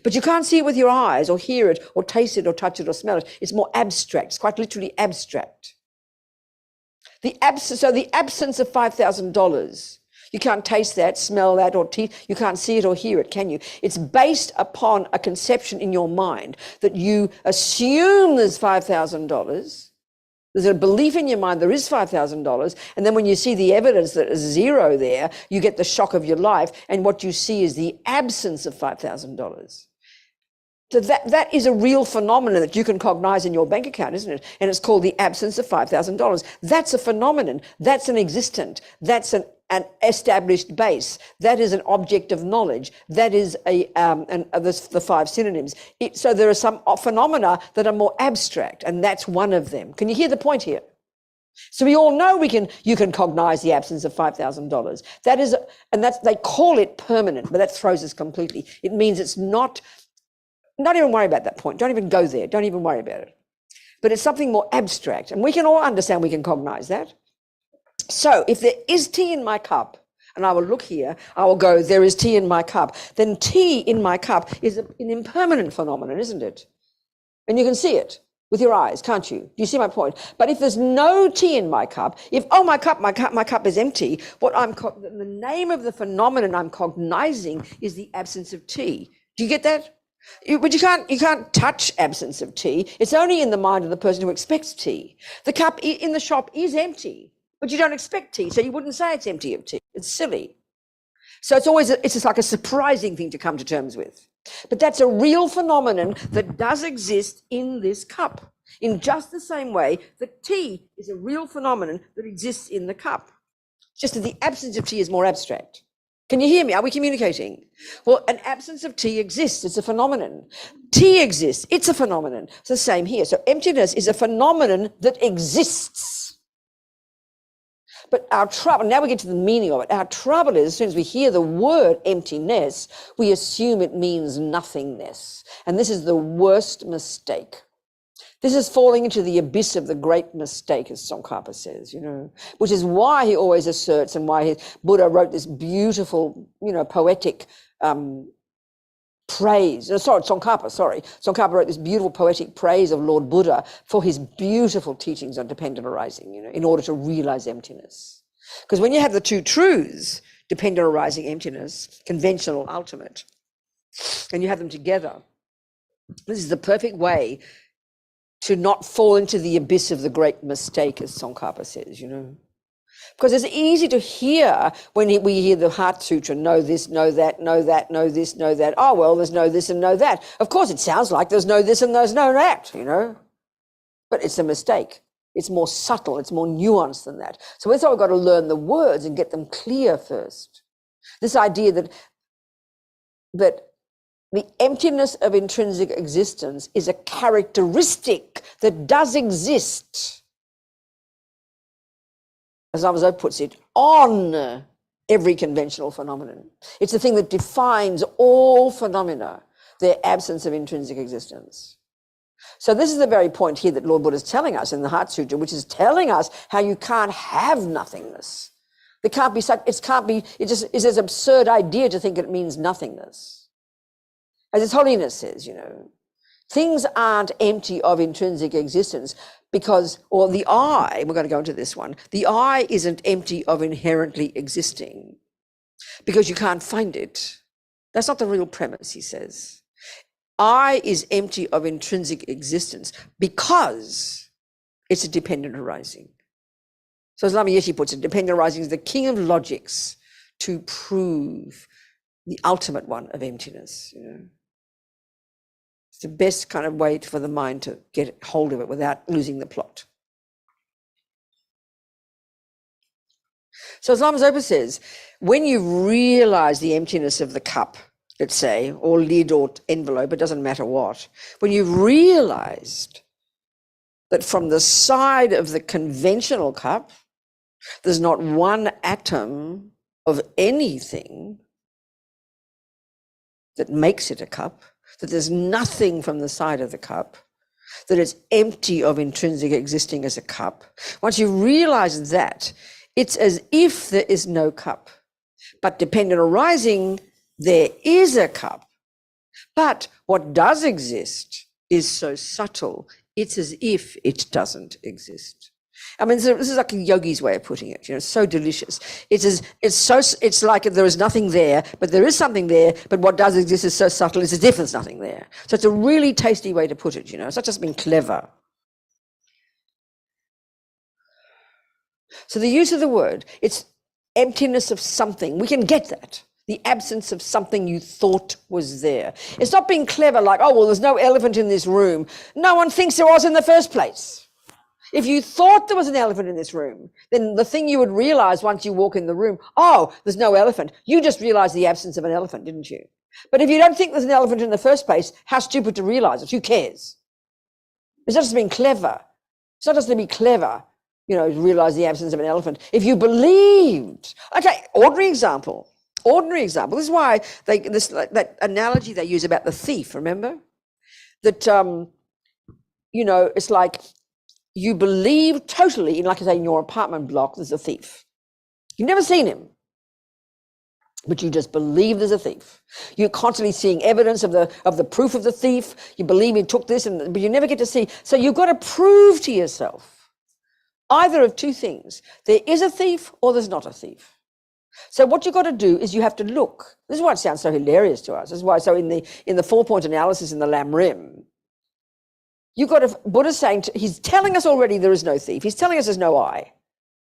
But you can't see it with your eyes or hear it or taste it or touch it or smell it. It's more abstract. It's quite literally abstract. The absence of $5,000, you can't taste that, smell that, or you can't see it or hear it, can you? It's based upon a conception in your mind that you assume there's $5,000. There's a belief in your mind there is $5,000, and then when you see the evidence that is zero there, you get the shock of your life, and what you see is the absence of $5,000. So that is a real phenomenon that you can cognize in your bank account, isn't it? And it's called the absence of $5,000. That's a phenomenon. That's an existent. That's an established base. That is an object of knowledge. That is the five synonyms. So there are some phenomena that are more abstract, and that's one of them. Can you hear the point here? So we all know you can cognize the absence of $5,000. They call it permanent, but that throws us completely. It means it's not. Don't even worry about that point. Don't even go there. Don't even worry about it. But it's something more abstract, and we can all understand we can cognize that. So if there is tea in my cup, and I will look here, I will go, there is tea in my cup, then tea in my cup is an impermanent phenomenon, isn't it? And you can see it with your eyes, can't you? Do you see my point? But if there's no tea in my cup, my cup is empty, the name of the phenomenon I'm cognizing is the absence of tea. Do you get that? But you can't touch absence of tea. It's only in the mind of the person who expects tea. The cup in the shop is empty, but you don't expect tea, so you wouldn't say it's empty of tea. It's silly. So it's just like a surprising thing to come to terms with. But that's a real phenomenon that does exist in this cup, in just the same way that tea is a real phenomenon that exists in the cup. Just that the absence of tea is more abstract. Can you hear me? Are we communicating? Well, an absence of tea exists. It's a phenomenon. Tea exists. It's a phenomenon. It's the same here. So emptiness is a phenomenon that exists. But our trouble, now we get to the meaning of it. Our trouble is, as soon as we hear the word emptiness, we assume it means nothingness. And this is the worst mistake. This is falling into the abyss of the great mistake, as Tsongkhapa says, which is why he always asserts and why Buddha wrote this beautiful, poetic praise. Tsongkhapa wrote this beautiful poetic praise of Lord Buddha for his beautiful teachings on dependent arising, in order to realize emptiness. Because when you have the two truths, dependent arising, emptiness, conventional, ultimate, and you have them together, this is the perfect way to not fall into the abyss of the great mistake, as Tsongkhapa says, Because it's easy to hear when we hear the Heart Sutra, know this, know that, know that, know this, know that. Oh, well, there's no this and no that. Of course, it sounds like there's no this and there's no that, But it's a mistake. It's more subtle. It's more nuanced than that. So that's why we've got to learn the words and get them clear first. This idea that the emptiness of intrinsic existence is a characteristic that does exist, as Avazo puts it, on every conventional phenomenon. It's the thing that defines all phenomena, their absence of intrinsic existence. So this is the very point here that Lord Buddha is telling us in the Heart Sutra, which is telling us how you can't have nothingness. There can't be such, it just is an absurd idea to think it means nothingness. As His Holiness says, things aren't empty of intrinsic existence or the I, we're going to go into this one, the I isn't empty of inherently existing because you can't find it. That's not the real premise, he says. I is empty of intrinsic existence because it's a dependent arising. So as Lama Yeshe puts it, dependent arising is the king of logics to prove the ultimate one of emptiness. It's the best kind of way for the mind to get hold of it without losing the plot. So as Lama Zopa says, when you realize the emptiness of the cup, let's say, or lid or envelope, it doesn't matter what, when you've realized that from the side of the conventional cup, there's not one atom of anything that makes it a cup, that there's nothing from the side of the cup, that it's empty of intrinsic existing as a cup. Once you realize that, it's as if there is no cup, but dependent arising, there is a cup. But what does exist is so subtle, it's as if it doesn't exist. I mean, this is like a yogi's way of putting it, so delicious. It's like there is nothing there, but there is something there, but what does exist is so subtle, it's as if there's nothing there. So it's a really tasty way to put it, It's not just being clever. So the use of the word, it's emptiness of something. We can get that. The absence of something you thought was there. It's not being clever like, oh, well, there's no elephant in this room. No one thinks there was in the first place. If you thought there was an elephant in this room, then the thing you would realize once you walk in the room, oh, there's no elephant. You just realized the absence of an elephant, didn't you? But if you don't think there's an elephant in the first place, how stupid to realize it. Who cares? It's not just being clever. It's not just to be clever, realize the absence of an elephant. If you believed, okay, ordinary example. This is why that analogy they use about the thief, remember? That, it's like you believe totally in, like I say, in your apartment block, there's a thief. You've never seen him, but you just believe there's a thief. You're constantly seeing evidence of the proof of the thief. You believe he took this, but you never get to see. So you've got to prove to yourself either of two things. There is a thief or there's not a thief. So what you've got to do is you have to look. This is why it sounds so hilarious to us. This is why, so in the 4-point analysis in the Lam Rim, Buddha's saying, he's telling us already there is no thief. He's telling us there's no I.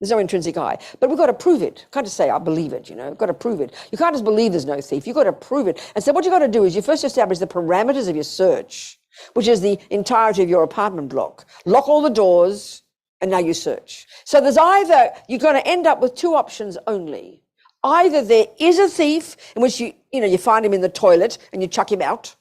There's no intrinsic I. But we've got to prove it. You can't just say, I believe it, You've got to prove it. You can't just believe there's no thief. You've got to prove it. And so what you've got to do is you first establish the parameters of your search, which is the entirety of your apartment block. Lock all the doors, and now you search. So there's either, you're going to end up with two options only. Either there is a thief in which you find him in the toilet and you chuck him out,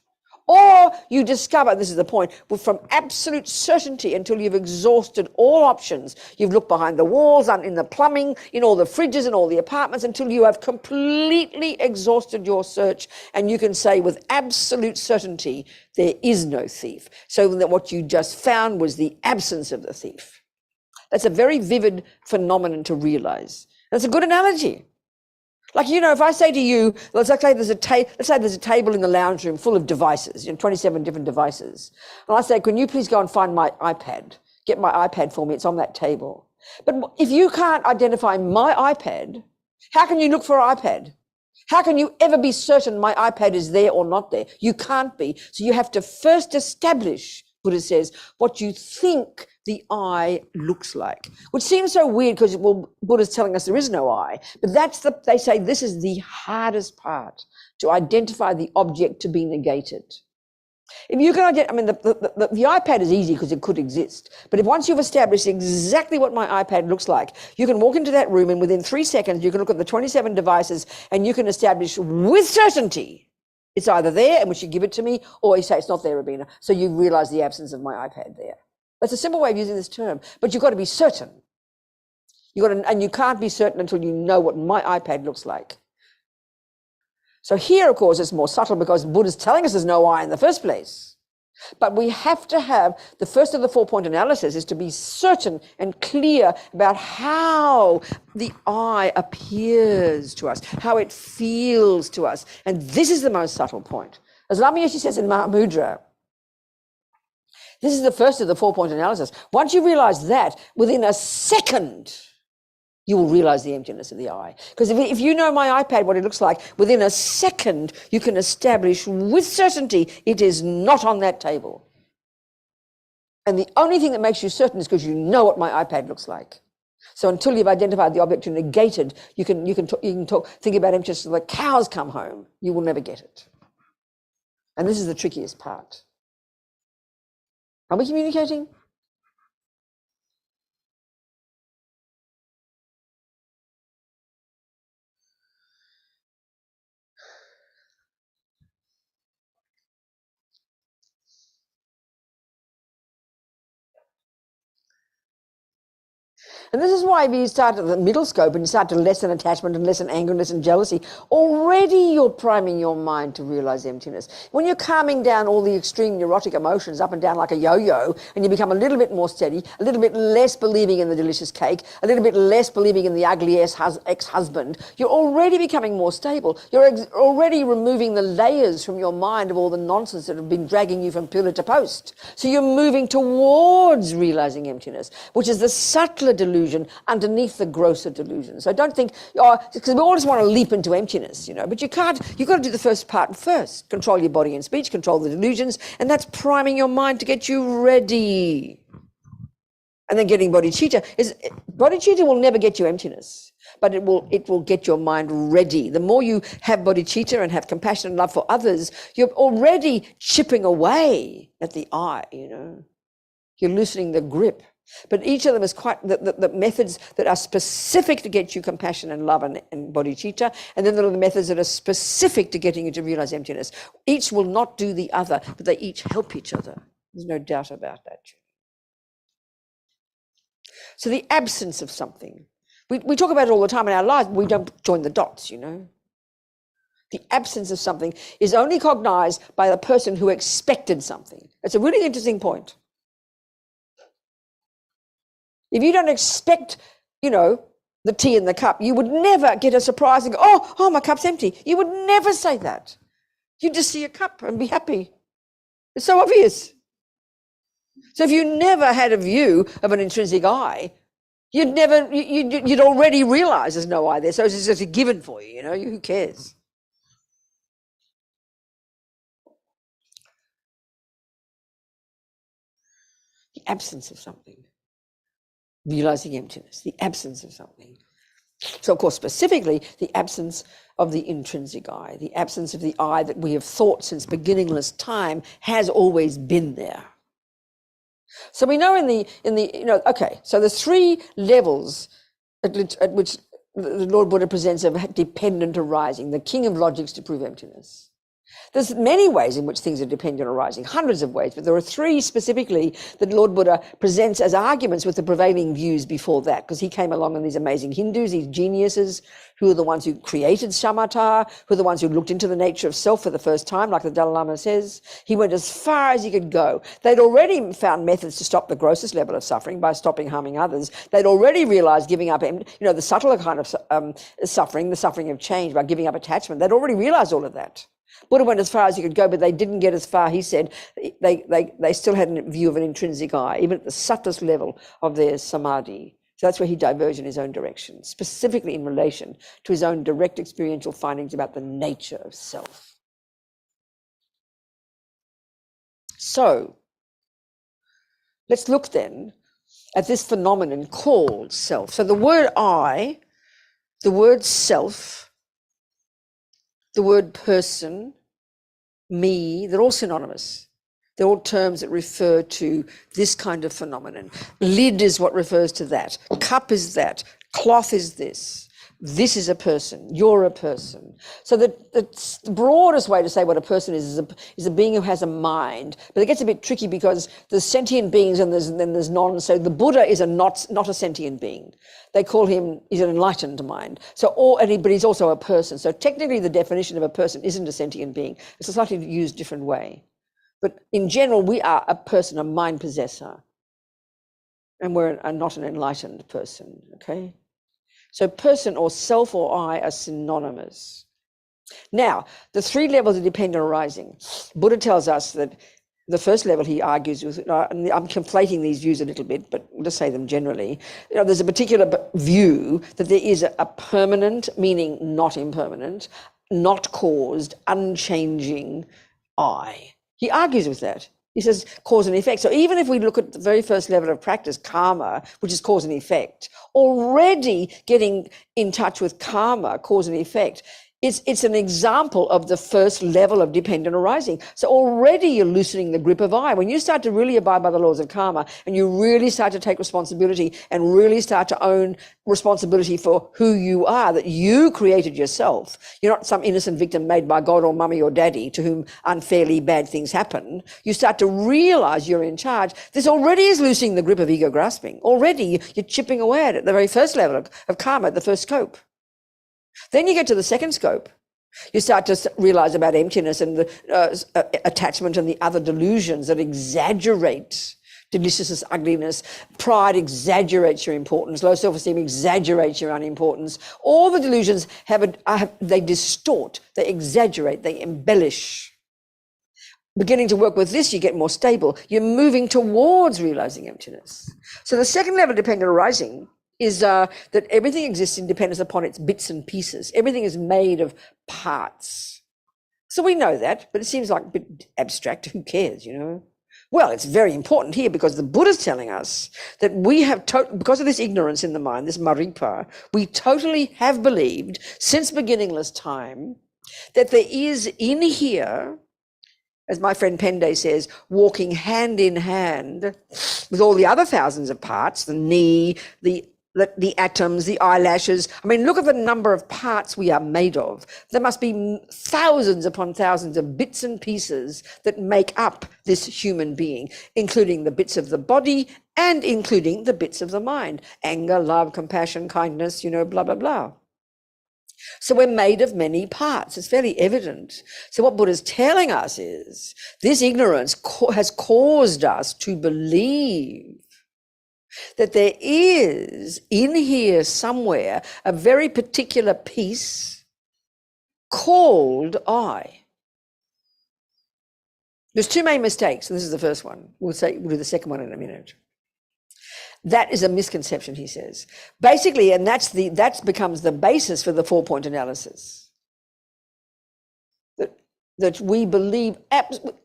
or you discover, this is the point, from absolute certainty until you've exhausted all options. You've looked behind the walls and in the plumbing, in all the fridges and all the apartments until you have completely exhausted your search, and you can say with absolute certainty, there is no thief. So that what you just found was the absence of the thief. That's a very vivid phenomenon to realize. That's a good analogy. Like, if I say to you, let's say there's a table in the lounge room full of devices, 27 different devices. And I say, can you please go and find my iPad? Get my iPad for me. It's on that table. But if you can't identify my iPad, how can you look for an iPad? How can you ever be certain my iPad is there or not there? You can't be. So you have to first establish, Buddha says, what you think the I looks like, which seems so weird because, Buddha's telling us there is no I, but they say this is the hardest part, to identify the object to be negated. If you can identify, the iPad is easy because it could exist, but if once you've established exactly what my iPad looks like, you can walk into that room and within 3 seconds, you can look at the 27 devices and you can establish with certainty it's either there, in which you give it to me, or you say it's not there, Robina. So you realize the absence of my iPad there. That's a simple way of using this term, but you've got to be certain. And you can't be certain until you know what my iPad looks like. So here, of course, it's more subtle because Buddha's telling us there's no I in the first place. But we have to have, the first of the 4-point analysis is to be certain and clear about how the I appears to us, how it feels to us. And this is the most subtle point. As Lama Yeshe says in Mahamudra, this is the first of the 4-point analysis. Once you realize that, within a second, you will realize the emptiness of the I. Because if you know my iPad, what it looks like, within a second, you can establish with certainty it is not on that table. And the only thing that makes you certain is because you know what my iPad looks like. So until you've identified the object and negated, you can think about emptiness until the cows come home. You will never get it. And this is the trickiest part. Are we communicating? And this is why if you start at the middle scope and you start to lessen attachment and lessen anger and lessen jealousy, already you're priming your mind to realize emptiness. When you're calming down all the extreme neurotic emotions up and down like a yo-yo, and you become a little bit more steady, a little bit less believing in the delicious cake, a little bit less believing in the ugly ex-husband, you're already becoming more stable. You're already removing the layers from your mind of all the nonsense that have been dragging you from pillar to post. So you're moving towards realizing emptiness, which is the subtler delusion underneath the grosser delusion. So don't think, because we all just want to leap into emptiness, but you can't. You've got to do the first part first. Control your body and speech, control the delusions, and that's priming your mind to get you ready. And then getting bodhicitta will never get you emptiness, but it will get your mind ready. The more you have bodhicitta and have compassion and love for others, you're already chipping away at the I, You're loosening the grip. But each of them is quite the methods that are specific to get you compassion and love and bodhicitta, and then there are the methods that are specific to getting you to realize emptiness. Each will not do the other, but they each help each other. There's no doubt about that. So the absence of something. We talk about it all the time in our lives, but we don't join the dots, The absence of something is only cognized by the person who expected something. It's a really interesting point. If you don't expect, the tea in the cup, you would never get a surprise and go, oh, my cup's empty. You would never say that. You'd just see a cup and be happy. It's so obvious. So if you never had a view of an intrinsic I, you'd already realize there's no I there. So it's just a given for you, who cares? The absence of something. Realizing emptiness, the absence of something. So, of course, specifically, the absence of the intrinsic I, the absence of the I that we have thought since beginningless time has always been there. So we know so the three levels at which the Lord Buddha presents of dependent arising, the king of logics to prove emptiness. There's many ways in which things are dependent arising, hundreds of ways, but there are three specifically that Lord Buddha presents as arguments with the prevailing views before that, because he came along and these amazing Hindus, these geniuses, who are the ones who created shamatha, who are the ones who looked into the nature of self for the first time, like the Dalai Lama says. He went as far as he could go. They'd already found methods to stop the grossest level of suffering by stopping harming others. They'd already realized giving up, the subtler kind of suffering, the suffering of change by giving up attachment. They'd already realized all of that. Buddha went as far as he could go, but they didn't get as far. He said they still had a view of an intrinsic I, even at the subtlest level of their samadhi. So that's where he diverged in his own direction, specifically in relation to his own direct experiential findings about the nature of self. So let's look then at this phenomenon called self. So the word I, the word self, the word person, me, they're all synonymous. They're all terms that refer to this kind of phenomenon. Lid is what refers to that. Cup is that. Cloth is this. This is a person. You're a person. So the broadest way to say what a person is a being who has a mind. But it gets a bit tricky because there's sentient beings and then there's non. So the Buddha is not a sentient being. They call him, he's an enlightened mind. But he's also a person. So technically the definition of a person isn't a sentient being. It's a slightly used different way. But in general, we are a person, a mind possessor. And we're not an enlightened person, okay? So person or self or I are synonymous. Now, the three levels of dependent arising. Buddha tells us that the first level he argues with, and I'm conflating these views a little bit, but we'll just say them generally. There's a particular view that there is a permanent, meaning not impermanent, not caused, unchanging I. He argues with that. He says cause and effect. So even if we look at the very first level of practice, karma, which is cause and effect, already getting in touch with karma, cause and effect, it's an example of the first level of dependent arising. So already you're loosening the grip of I. When you start to really abide by the laws of karma and you really start to take responsibility and really start to own responsibility for who you are, that you created yourself. You're not some innocent victim made by God or mummy or daddy to whom unfairly bad things happen. You start to realize you're in charge. This already is loosening the grip of ego grasping. Already you're chipping away at it, the very first level of karma, the first scope. Then you get to the second scope. You start to realize about emptiness and the attachment and the other delusions that exaggerate deliciousness, ugliness. Pride exaggerates your importance. Low self-esteem exaggerates your unimportance. All the delusions they distort, they exaggerate, they embellish. Beginning to work with this, you get more stable. You're moving towards realizing emptiness. So the second level of dependent arising is that everything exists in dependence upon its bits and pieces. Everything is made of parts. So we know that, but it seems like a bit abstract. Who cares, you know? Well, it's very important here because the Buddha's telling us that we have, because of this ignorance in the mind, this maripa, we totally have believed since beginningless time that there is in here, as my friend Pende says, walking hand in hand with all the other thousands of parts, the knee, the atoms, the eyelashes. I mean, look at the number of parts we are made of. There must be thousands upon thousands of bits and pieces that make up this human being, including the bits of the body and including the bits of the mind. Anger, love, compassion, kindness, you know, blah, blah, blah. So we're made of many parts. It's fairly evident. So what Buddha's telling us is this ignorance has caused us to believe that there is in here somewhere a very particular piece called I. There's two main mistakes, and this is the first one. We'll do the second one in a minute. That is a misconception, he says. Basically, and that becomes the basis for the 4-point analysis. That we believe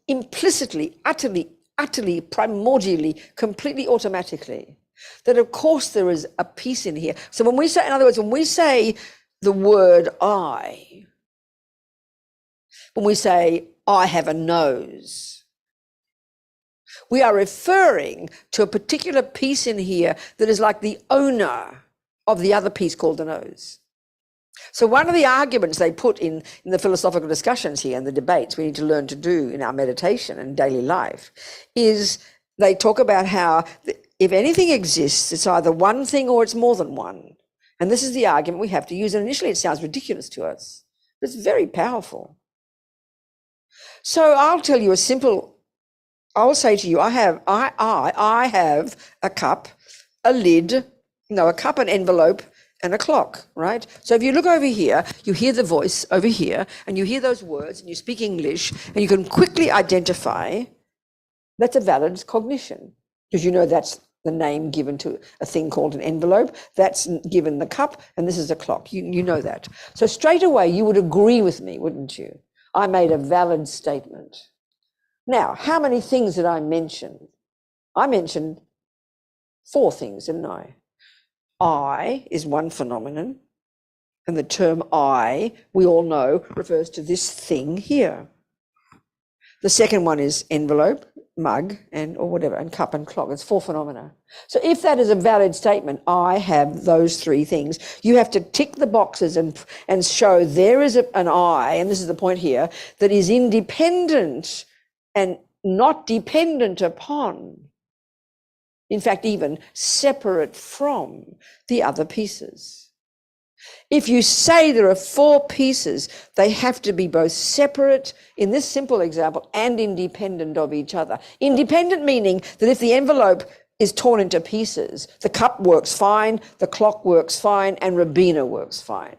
implicitly, utterly, primordially, completely automatically, that of course there is a piece in here. So when we say, in other words, when we say the word I, when we say I have a nose, we are referring to a particular piece in here that is like the owner of the other piece called the nose. So one of the arguments they put in the philosophical discussions here and the debates we need to learn to do in our meditation and daily life is they talk about how if anything exists, it's either one thing or it's more than one. And this is the argument we have to use. And initially it sounds ridiculous to us, but it's very powerful. So I'll tell you I'll say to you, I have a cup, a lid, a cup, an envelope, and a clock, right? So if you look over here, you hear the voice over here, and you hear those words, and you speak English, and you can quickly identify that's a valid cognition, because you know that's the name given to a thing called an envelope, that's given the cup, and this is a clock. You know that. So straight away, you would agree with me, wouldn't you? I made a valid statement. Now, how many things did I mention? I mentioned 4 things, didn't I? I is one phenomenon, and the term I, we all know, refers to this thing here. The second one is envelope, mug, or whatever, and cup and clock. It's 4 phenomena. So if that is a valid statement, I have those 3 things. You have to tick the boxes and show there is an I, and this is the point here, that is independent and not dependent upon, in fact, even separate from the other pieces. If you say there are 4 pieces, they have to be both separate, in this simple example, and independent of each other. Independent meaning that if the envelope is torn into pieces, the cup works fine, the clock works fine, and Robina works fine.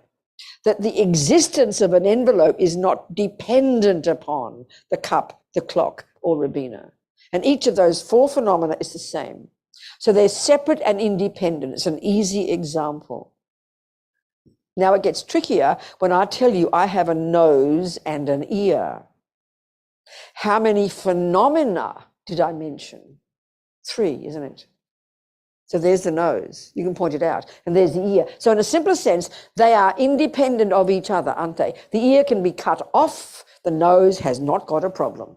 That the existence of an envelope is not dependent upon the cup, the clock, or Robina. And each of those 4 phenomena is the same. So they're separate and independent. It's an easy example. Now it gets trickier when I tell you I have a nose and an ear. How many phenomena did I mention? 3, isn't it? So there's the nose. You can point it out. And there's the ear. So in a simpler sense, they are independent of each other, aren't they? The ear can be cut off. The nose has not got a problem.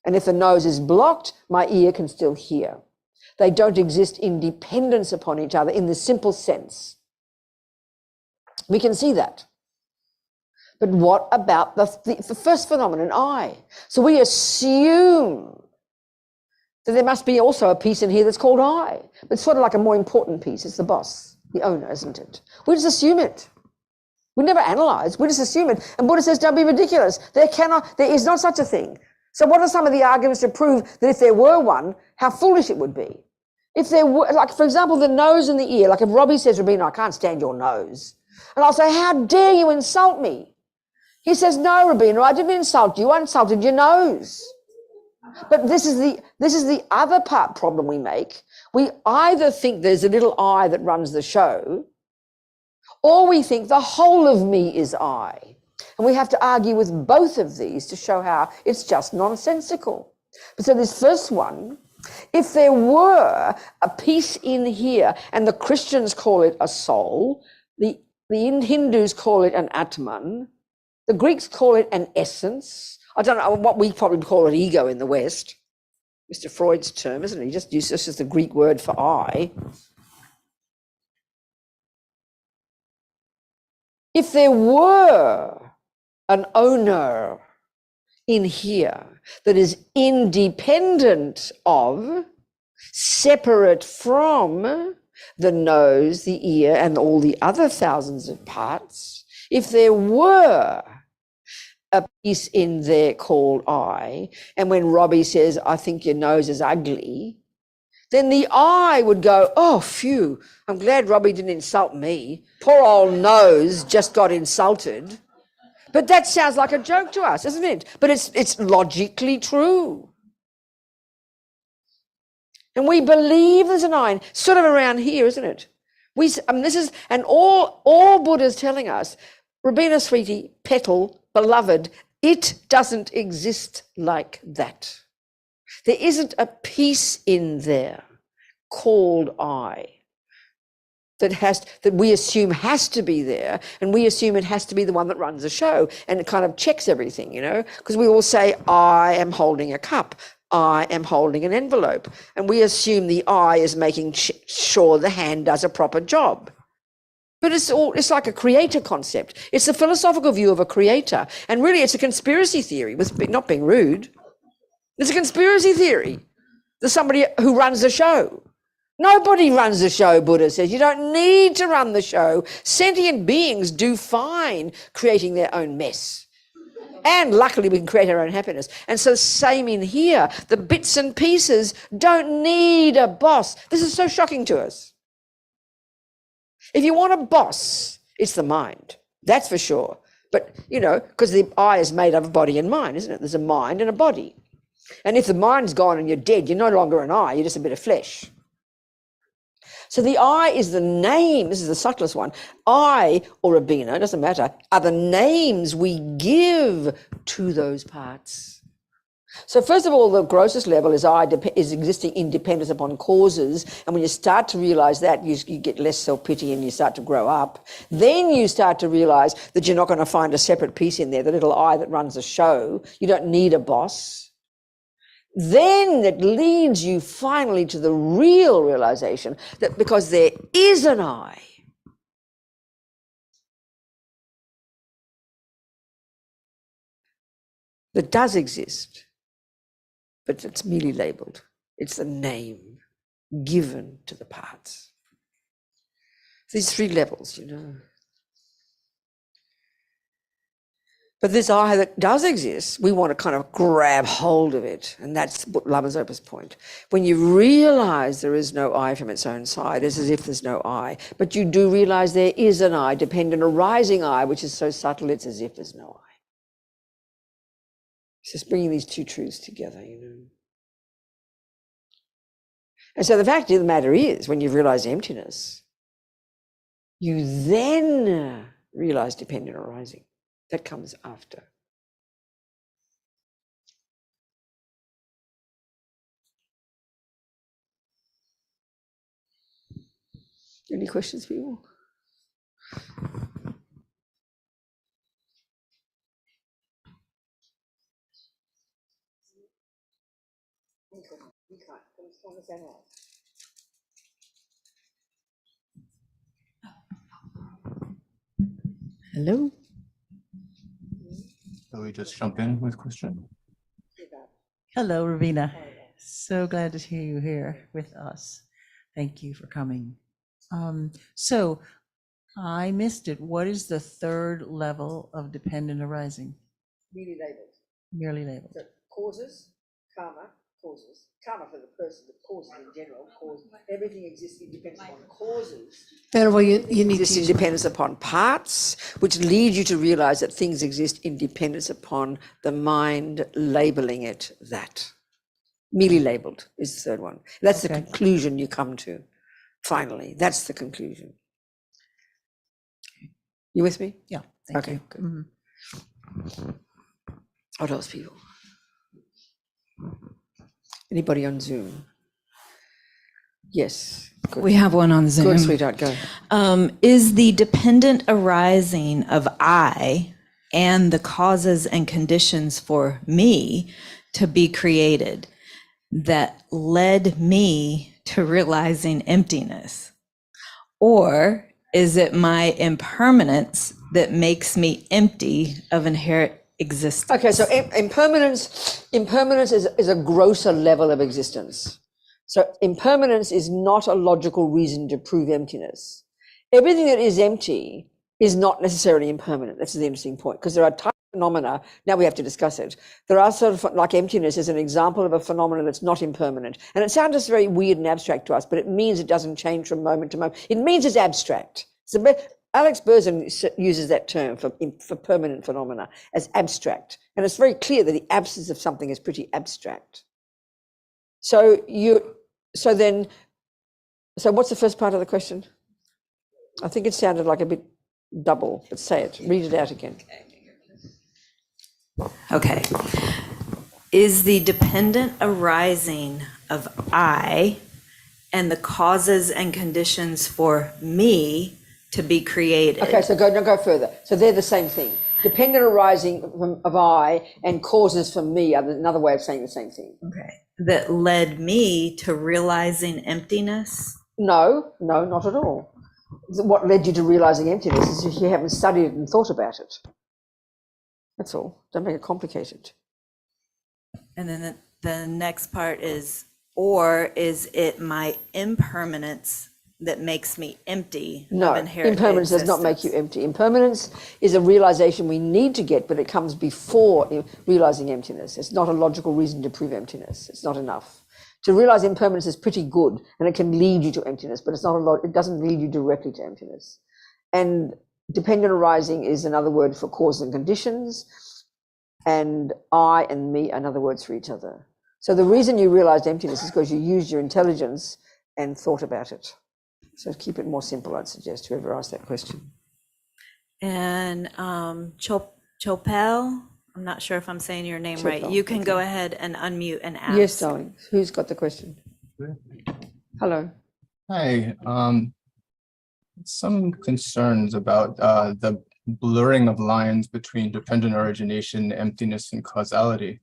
And if the nose is blocked, my ear can still hear. They don't exist in dependence upon each other in the simple sense. We can see that. But what about the first phenomenon, I? So we assume that there must be also a piece in here that's called I. But it's sort of like a more important piece. It's the boss, the owner, isn't it? We just assume it. We never analyze. We just assume it. And Buddha says, don't be ridiculous. There is not such a thing. So what are some of the arguments to prove that if there were one, how foolish it would be? If there were, like, for example, the nose and the ear, like if Robbie says, Robina, I can't stand your nose. And I'll say, how dare you insult me? He says, no, Robina, I didn't insult you. I insulted your nose. But this is the other problem we make. We either think there's a little I that runs the show, or we think the whole of me is I. And we have to argue with both of these to show how it's just nonsensical. But so this first one, if there were a piece in here, and the Christians call it a soul, the Hindus call it an Atman, the Greeks call it an essence. I don't know what we probably call it ego in the West. Mr. Freud's term, isn't it? He just used this as the Greek word for I. If there were an owner in here that is independent of, separate from the nose, the ear, and all the other thousands of parts, if there were a piece in there called I, and when Robbie says, I think your nose is ugly, then the I would go, oh, phew, I'm glad Robbie didn't insult me. Poor old nose just got insulted. But that sounds like a joke to us, isn't it? But it's logically true. And we believe there's an I, sort of around here, isn't it? All Buddha's telling us, Robina, sweetie, petal, beloved, it doesn't exist like that. There isn't a piece in there called I that we assume has to be there, and we assume it has to be the one that runs the show, and it kind of checks everything, you know, because we all say, I am holding a cup, I am holding an envelope, and we assume the I is making sure the hand does a proper job. But it's like a creator concept. It's the philosophical view of a creator, and really it's a conspiracy theory, with not being rude. It's a conspiracy theory. There's somebody who runs the show. Nobody runs the show, Buddha says. You don't need to run the show. Sentient beings do fine creating their own mess. And luckily we can create our own happiness. And so same in here. The bits and pieces don't need a boss. This is so shocking to us. If you want a boss, it's the mind. That's for sure. But, you know, because the I is made up of body and mind, isn't it? There's a mind and a body. And if the mind's gone and you're dead, you're no longer an I, you're just a bit of flesh. So the I is the name, this is the subtlest one. I, or Robina, it doesn't matter, are the names we give to those parts. So first of all, the grossest level is I is existing independence upon causes. And when you start to realize that, you get less self-pity and you start to grow up. Then you start to realize that you're not going to find a separate piece in there, the little I that runs a show. You don't need a boss. Then it leads you finally to the real realization that because there is an I, that does exist, but it's merely labeled. It's the name given to the parts. These 3 levels, you know. But this I that does exist, we want to kind of grab hold of it. And that's Lamazopa's point. When you realize there is no I from its own side, it's as if there's no I. But you do realize there is an I, dependent arising I, which is so subtle, it's as if there's no I. It's just bringing these 2 truths together, you know. And so the fact of the matter is, when you've realized emptiness, you then realize dependent arising. That comes after. Any questions, people? Hello. Shall we just jump in with question? Hello, Robina. So glad to hear you here with us. Thank you for coming. So I missed it. What is the third level of dependent arising? Merely labeled. Merely labeled. So causes, karma, causes. Karma for the person, but causes in general, cause. Everything exists independent upon causes. Venerable, you need to Exists use independence upon parts, which lead you to realize that things exist in dependence upon the mind labeling it that. Merely labeled is the third one. That's the Okay. conclusion you come to. Finally, that's the conclusion. You with me? Yeah. Thank Okay, you. good. Mhm. What else, people? Anybody on Zoom? Yes. Good. We have one on Zoom. Good, sweetheart, go. Is the dependent arising of I and the causes and conditions for me to be created that led me to realizing emptiness? Or is it my impermanence that makes me empty of inherent existence? Okay, so impermanence is a grosser level of existence. So impermanence is not a logical reason to prove emptiness. Everything that is empty is not necessarily impermanent. That's the interesting point, because there are type of phenomena, now we have to discuss it. There are sort of, like emptiness is an example of a phenomenon that's not impermanent. And it sounds very weird and abstract to us, but it means it doesn't change from moment to moment. It means it's abstract. So Alex Berzin uses that term for permanent phenomena as abstract. And it's very clear that the absence of something is pretty abstract. So what's the first part of the question? I think it sounded like a bit double, but say it, read it out again. Okay. Is the dependent arising of I and the causes and conditions for me to be created? Okay, so go further. So they're the same thing. Dependent arising of I and causes for me are another way of saying the same thing. Okay. That led me to realizing emptiness? No, not at all. What led you to realizing emptiness is if you haven't studied it and thought about it. That's all. Don't make it complicated. And then the next part is, or is it my impermanence that makes me empty No, of inherent impermanence does not make you empty. Impermanence is a realization we need to get, but it comes before realizing emptiness. It's not a logical reason to prove emptiness. It's not enough. To realize impermanence is pretty good, and it can lead you to emptiness, but it's not it doesn't lead you directly to emptiness. And dependent arising is another word for causes and conditions, and I and me are another words for each other. So the reason you realized emptiness is because you used your intelligence and thought about it. So keep it more simple, I'd suggest, whoever asked that question. And Chopel, I'm not sure if I'm saying your name right. Chopel, You can okay. go ahead and unmute and ask. Yes, darling. Who's got the question? Hello. Hi. Some concerns about the blurring of lines between dependent origination, emptiness, and causality.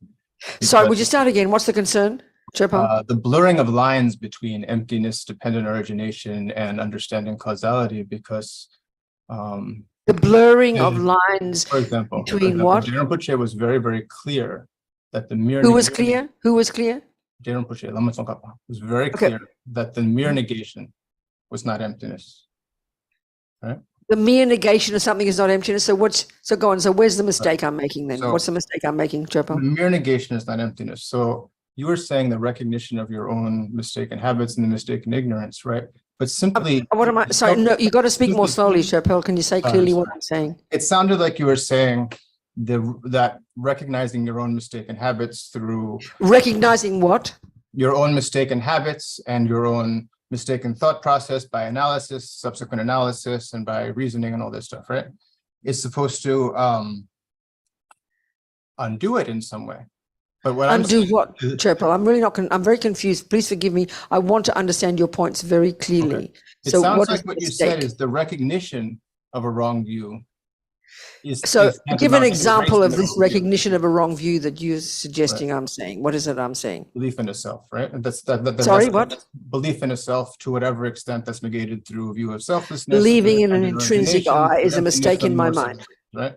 Sorry, would you start again? What's the concern, Chopel? The blurring of lines between emptiness, dependent origination, and understanding causality, because The blurring of lines for example, between what? Rinpoche was very, very clear that the mere Who was clear? Who was clear? Rinpoche, Lama Tsongkhapa, was very Okay. clear that the mere negation was not emptiness. Right? The mere negation of something is not emptiness. So go on. So where's the mistake I'm making then? So- What's the mistake I'm making, The Chopel? mere negation is not emptiness. So you were saying the recognition of your own mistaken habits and the mistaken ignorance, right? But simply, What am I? Sorry, no, you got to speak more slowly, Chopel. Can you say clearly what I'm saying? it sounded like you were saying that recognizing your own mistaken habits through Recognizing what? your own mistaken habits and your own mistaken thought process by analysis, subsequent analysis, and by reasoning and all this stuff, right? It's supposed to undo it in some way. But what I'm Undo saying what, is- Chirpal? I'm really not, I'm very confused. Please forgive me. I want to understand your points very clearly. It So sounds what is like what the you said mistake? is the recognition of a wrong view So is give an tantamount to example erasing of the this wrong view. recognition of a wrong view that you're suggesting I'm saying. What is it I'm saying? Belief in a self, right? And that's Sorry, what? belief in a self to whatever extent that's negated through a view of selflessness. Believing in an independent intrinsic origination, I is a emptiness mistake of in my more mind. substance, right?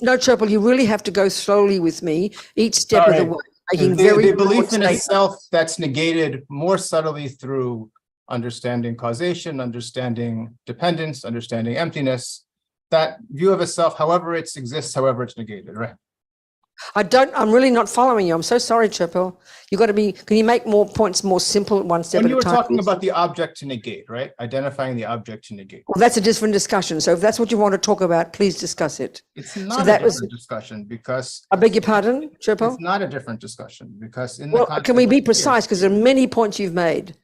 No, Chirpal, you really have to go slowly with me each step of the Sorry. way, making very The broad belief in a statements. self that's negated more subtly through understanding causation, understanding dependence, understanding emptiness. That view of a self, however it exists, however it's negated, right? I'm really not following you. I'm so sorry, Chirpal. You got to be, can you make more points more simple, one step When at you a were time? talking please? about the object to negate, right? Identifying the object to negate. Well, that's a different discussion. So if that's what you want to talk about, please discuss it. It's not a that was- different discussion because I beg your pardon, Chirpal? it's not a different discussion because in the Well, context can we be here- precise? Because there are many points you've made.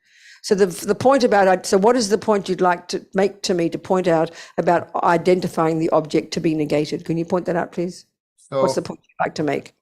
So the point about, so what is the point you'd like to make to me to point out about identifying the object to be negated? Can you point that out, please? What's the So, point you'd like to make?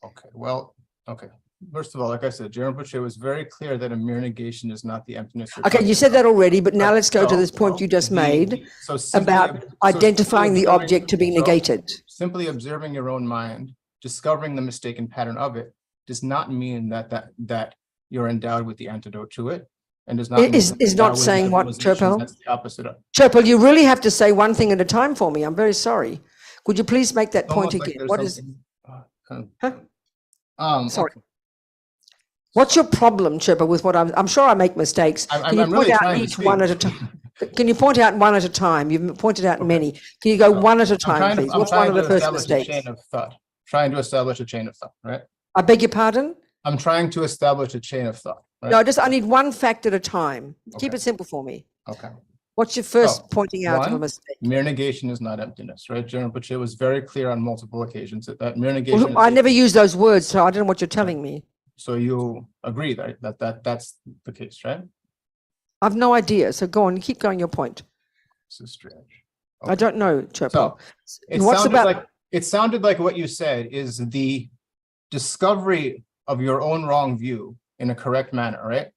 okay, well, okay. First of all, like I said, Jerome Boucher was very clear that a mere negation is not the emptiness. you're Okay, talking you said about. that already, but now let's go to No, this point you just made So simply- about so identifying the simply observing- object to be so negated. Simply observing your own mind, discovering the mistaken pattern of it, does not mean that you're endowed with the antidote to it, and does not It mean is- that is endowed not with saying what, civilizations. Chirpal? That's the opposite of. Chirpal, you really have to say one thing at a time for me. I'm very sorry. Could you please make that It's point almost like again? there's What is, something- kind Huh? of- Sorry. okay. what's your problem, Chirpal, with what I'm sure I make mistakes. I'm Can you really point out trying to each speak. one at a time? Can you point out one at a time? You've pointed out many. Can you go one at a time, please? What's one of the first mistakes? Trying to establish a chain of thought, right? I beg your pardon? I'm trying to establish a chain of thought, right? No, I need one fact at a time. Keep Okay. it simple for me. Okay. What's your first So, pointing out of a one, mistake? Mere negation is not emptiness, right? General Boucher was very clear on multiple occasions that mere negation. Well, I never use those words, so I don't know what you're telling me. So you agree that's the case, right? I've no idea. So go on, keep going your point. This is strange. I don't know, Chirpal. So it What's sounded about- like it sounded like what you said is the discovery of your own wrong view in a correct manner, right?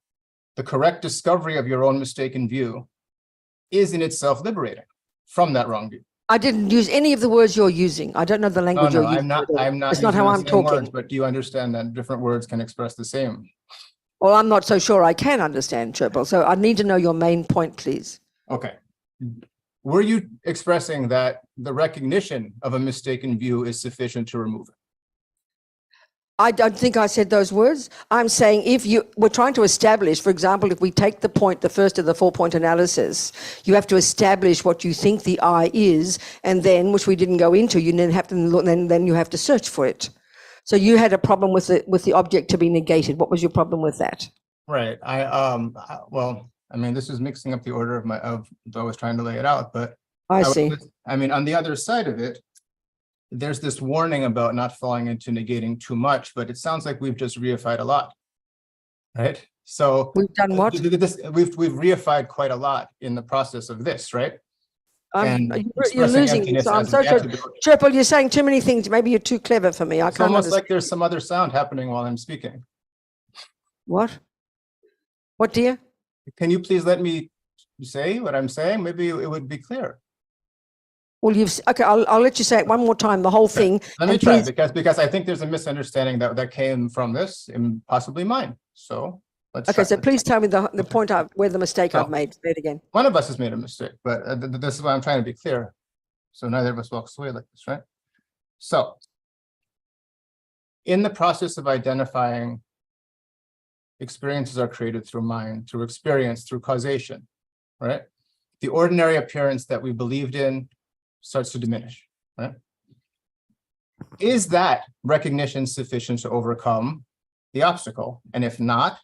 The correct discovery of your own mistaken view is in itself liberating from that wrong view. I didn't use any of the words you're using. I don't know the No, language you're no, using. I'm not. It's not using how the I'm same words, talking. But do you understand that different words can express the same? Well, I'm not so sure I can understand, Chirpal. So I need to know your main point, please. Okay. Were you expressing that the recognition of a mistaken view is sufficient to remove it? I don't think I said those words. I'm saying we're trying to establish, for example, if we take the point, the first of the 4-point analysis, you have to establish what you think the I is, and then, which we didn't go into, you then have to look, then you have to search for it. So you had a problem with the object to be negated. What was your problem with that? Right. Well, I mean, this is mixing up the order of I was trying to lay it out, but I see. I mean, on the other side of it, there's this warning about not falling into negating too much, but it sounds like we've just reified a lot, right? So We've done what? We've reified quite a lot in the process of this, right? And You're expressing losing me. emptiness So I'm as so an sorry. antidote. Chirpal, you're saying too many things. Maybe you're too clever for me. I It's can't almost understand. like there's some other sound happening while I'm speaking. What? What, dear? Can you please let me say what I'm saying? Maybe it would be clear. Well, okay. I'll let you say it one more time. The whole thing. Let me and try please- because I think there's a misunderstanding that came from this and possibly mine. So let's Okay, try. so please tell me the point where the mistake I've So- made. Say it again. One of us has made a mistake, but this is why I'm trying to be clear. So neither of us walks away like this, right? So in the process of identifying, experiences are created through mind, through experience, through causation, right? The ordinary appearance that we believed in starts to diminish, right? Is that recognition sufficient to overcome the obstacle? And if not,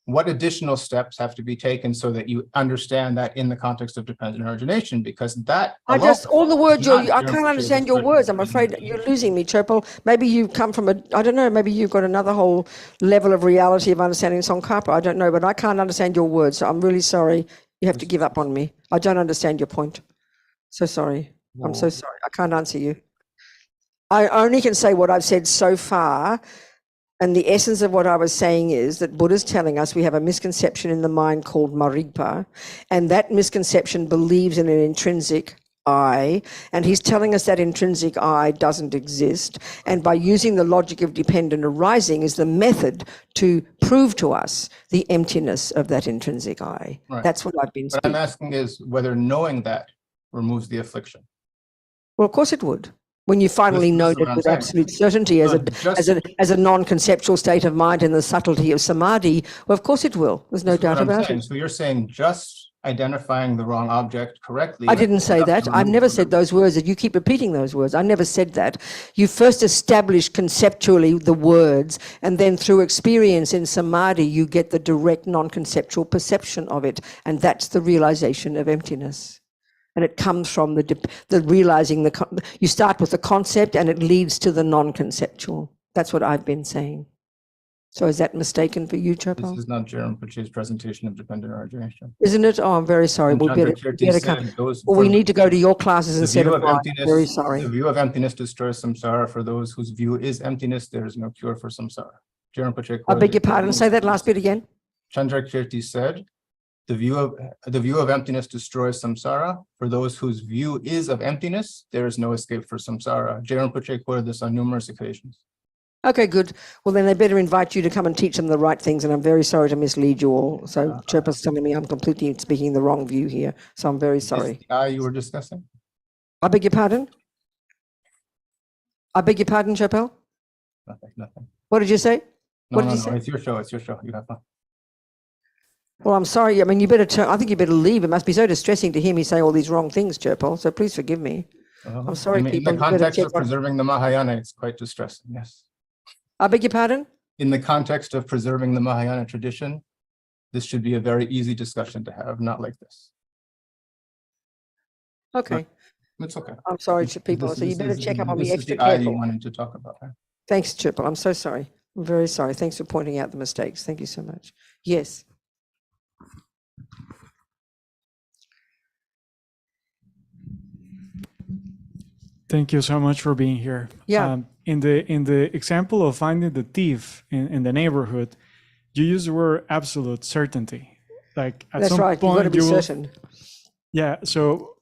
what additional steps have to be taken so that you understand that in the context of dependent origination? Because that All the words not I your can't understand your words. I'm afraid you're losing me, Chirpal. Maybe you come from I don't know, maybe you've got another whole level of reality of understanding Tsongkhapa. I don't know, but I can't understand your words. So I'm really sorry. You have to give up on me. I don't understand your point. So sorry. I'm so sorry. I can't answer you. I only can say what I've said so far. And the essence of what I was saying is that Buddha's telling us we have a misconception in the mind called marigpa, and that misconception believes in an intrinsic I, and he's telling us that intrinsic I doesn't exist. And by using the logic of dependent arising is the method to prove to us the emptiness of that intrinsic I. Right. That's what I've been What I'm speaking. asking is whether knowing that removes the affliction. Well, of course it would. When you finally This know is what it I'm with saying. absolute certainty as So a non-conceptual state of mind and the subtlety of samadhi, well, of course it will. There's no This is what doubt I'm about saying. it. So you're saying just identifying the wrong object correctly. I didn't say enough that. to I've remove never the- said those words. You keep repeating those words. I never said that. You first establish conceptually the words, and then through experience in samadhi, you get the direct non-conceptual perception of it, and that's the realization of emptiness. And it comes from the realizing you start with the concept, and it leads to the non-conceptual. That's what I've been saying. So is that mistaken for you, This Chopal? is not Jerome Pache's presentation of dependent origination. Isn't it? Oh, I'm very sorry. And We better Chandrakirti come. said those Well, we for need to go to your classes the instead view of of mine. emptiness. Very sorry. The view of emptiness destroys samsara. For those whose view is emptiness, there is no cure for samsara. Jerome Pache I beg your pardon. Say that last bit again. Chandrakirti said, the view of emptiness destroys samsara. For those whose view is of emptiness, there is no escape for samsara. Jerome Pache quoted this on numerous occasions. Okay, good. Well, then they better invite you to come and teach them the right things. And I'm very sorry to mislead you all. So Chopal's telling me I'm completely speaking the wrong view here. So I'm very Is sorry. the I you were discussing? I beg your pardon? I beg your pardon, Chopal? Nothing. What did you say? No, What did no, you no. say? It's your show. It's your show. You have fun. Well, I'm sorry. I mean, you better I think you better leave. It must be so distressing to hear me say all these wrong things, Chopal. So please forgive me. I'm sorry, I mean, people. in You the better context check of what- preserving the Mahayana, it's quite distressing. Yes. I beg your pardon? In the context of preserving the Mahayana tradition, this should be a very easy discussion to have, not like this. Okay. It's okay. I'm sorry to people. So you better check up on me This is extra the I you careful. wanted to talk about. Right? Thanks, Chopal. I'm so sorry. I'm very sorry. Thanks for pointing out the mistakes. Thank you so much. Yes. Thank you so much for being here. Yeah. In the example of finding the thief in the neighborhood, you use the word absolute certainty. Like at That's some right. You've got point to be you will, certain. yeah. So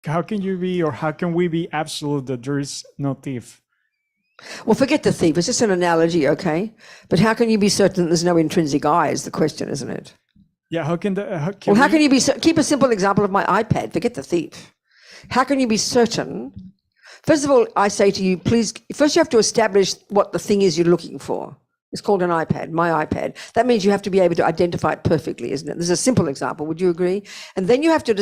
how can you be, or how can we be absolute that there is no thief? Well, forget the thief. It's just an analogy, okay? But how can you be certain that there's no intrinsic I is the question, isn't it? Yeah. How can the, Well, how can you be, keep a simple example of my iPad. Forget the thief. How can you be certain? First of all, I say to you, please, first you have to establish what the thing is you're looking for. It's called an iPad, my iPad. That means you have to be able to identify it perfectly, isn't it? This is a simple example. Would you agree? And then you have to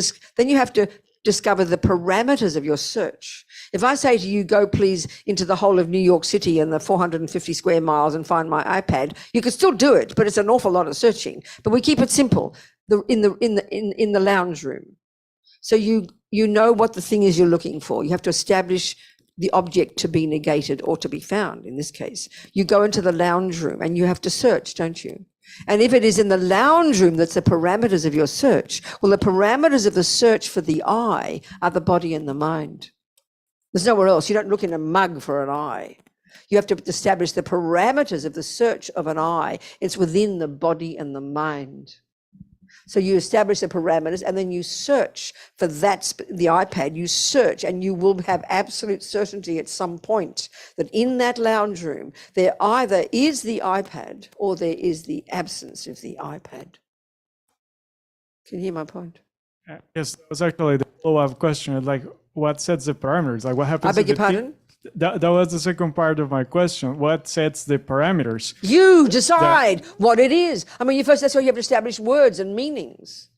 discover the parameters of your search. If I say to you, go please into the whole of New York City and the 450 square miles and find my iPad, you could still do it, but it's an awful lot of searching. But we keep it simple. In the lounge room. So you know what the thing is you're looking for. You have to establish the object to be negated or to be found, in this case. You go into the lounge room and you have to search, don't you? And if it is in the lounge room that's the parameters of your search, well, the parameters of the search for the I are the body and the mind. There's nowhere else. You don't look in a mug for an I. You have to establish the parameters of the search of an I. It's within the body and the mind. So you establish the parameters and then you search for that, the iPad, you search and you will have absolute certainty at some point that in that lounge room, there either is the iPad or there is the absence of the iPad. Can you hear my point? Yes, that was actually the follow-up question. Like, what sets the parameters? Like, what happens? I beg if your the thief- pardon? That was the second part of my question. What sets the parameters? You decide what it is. I mean, that's why you have to establish words and meanings.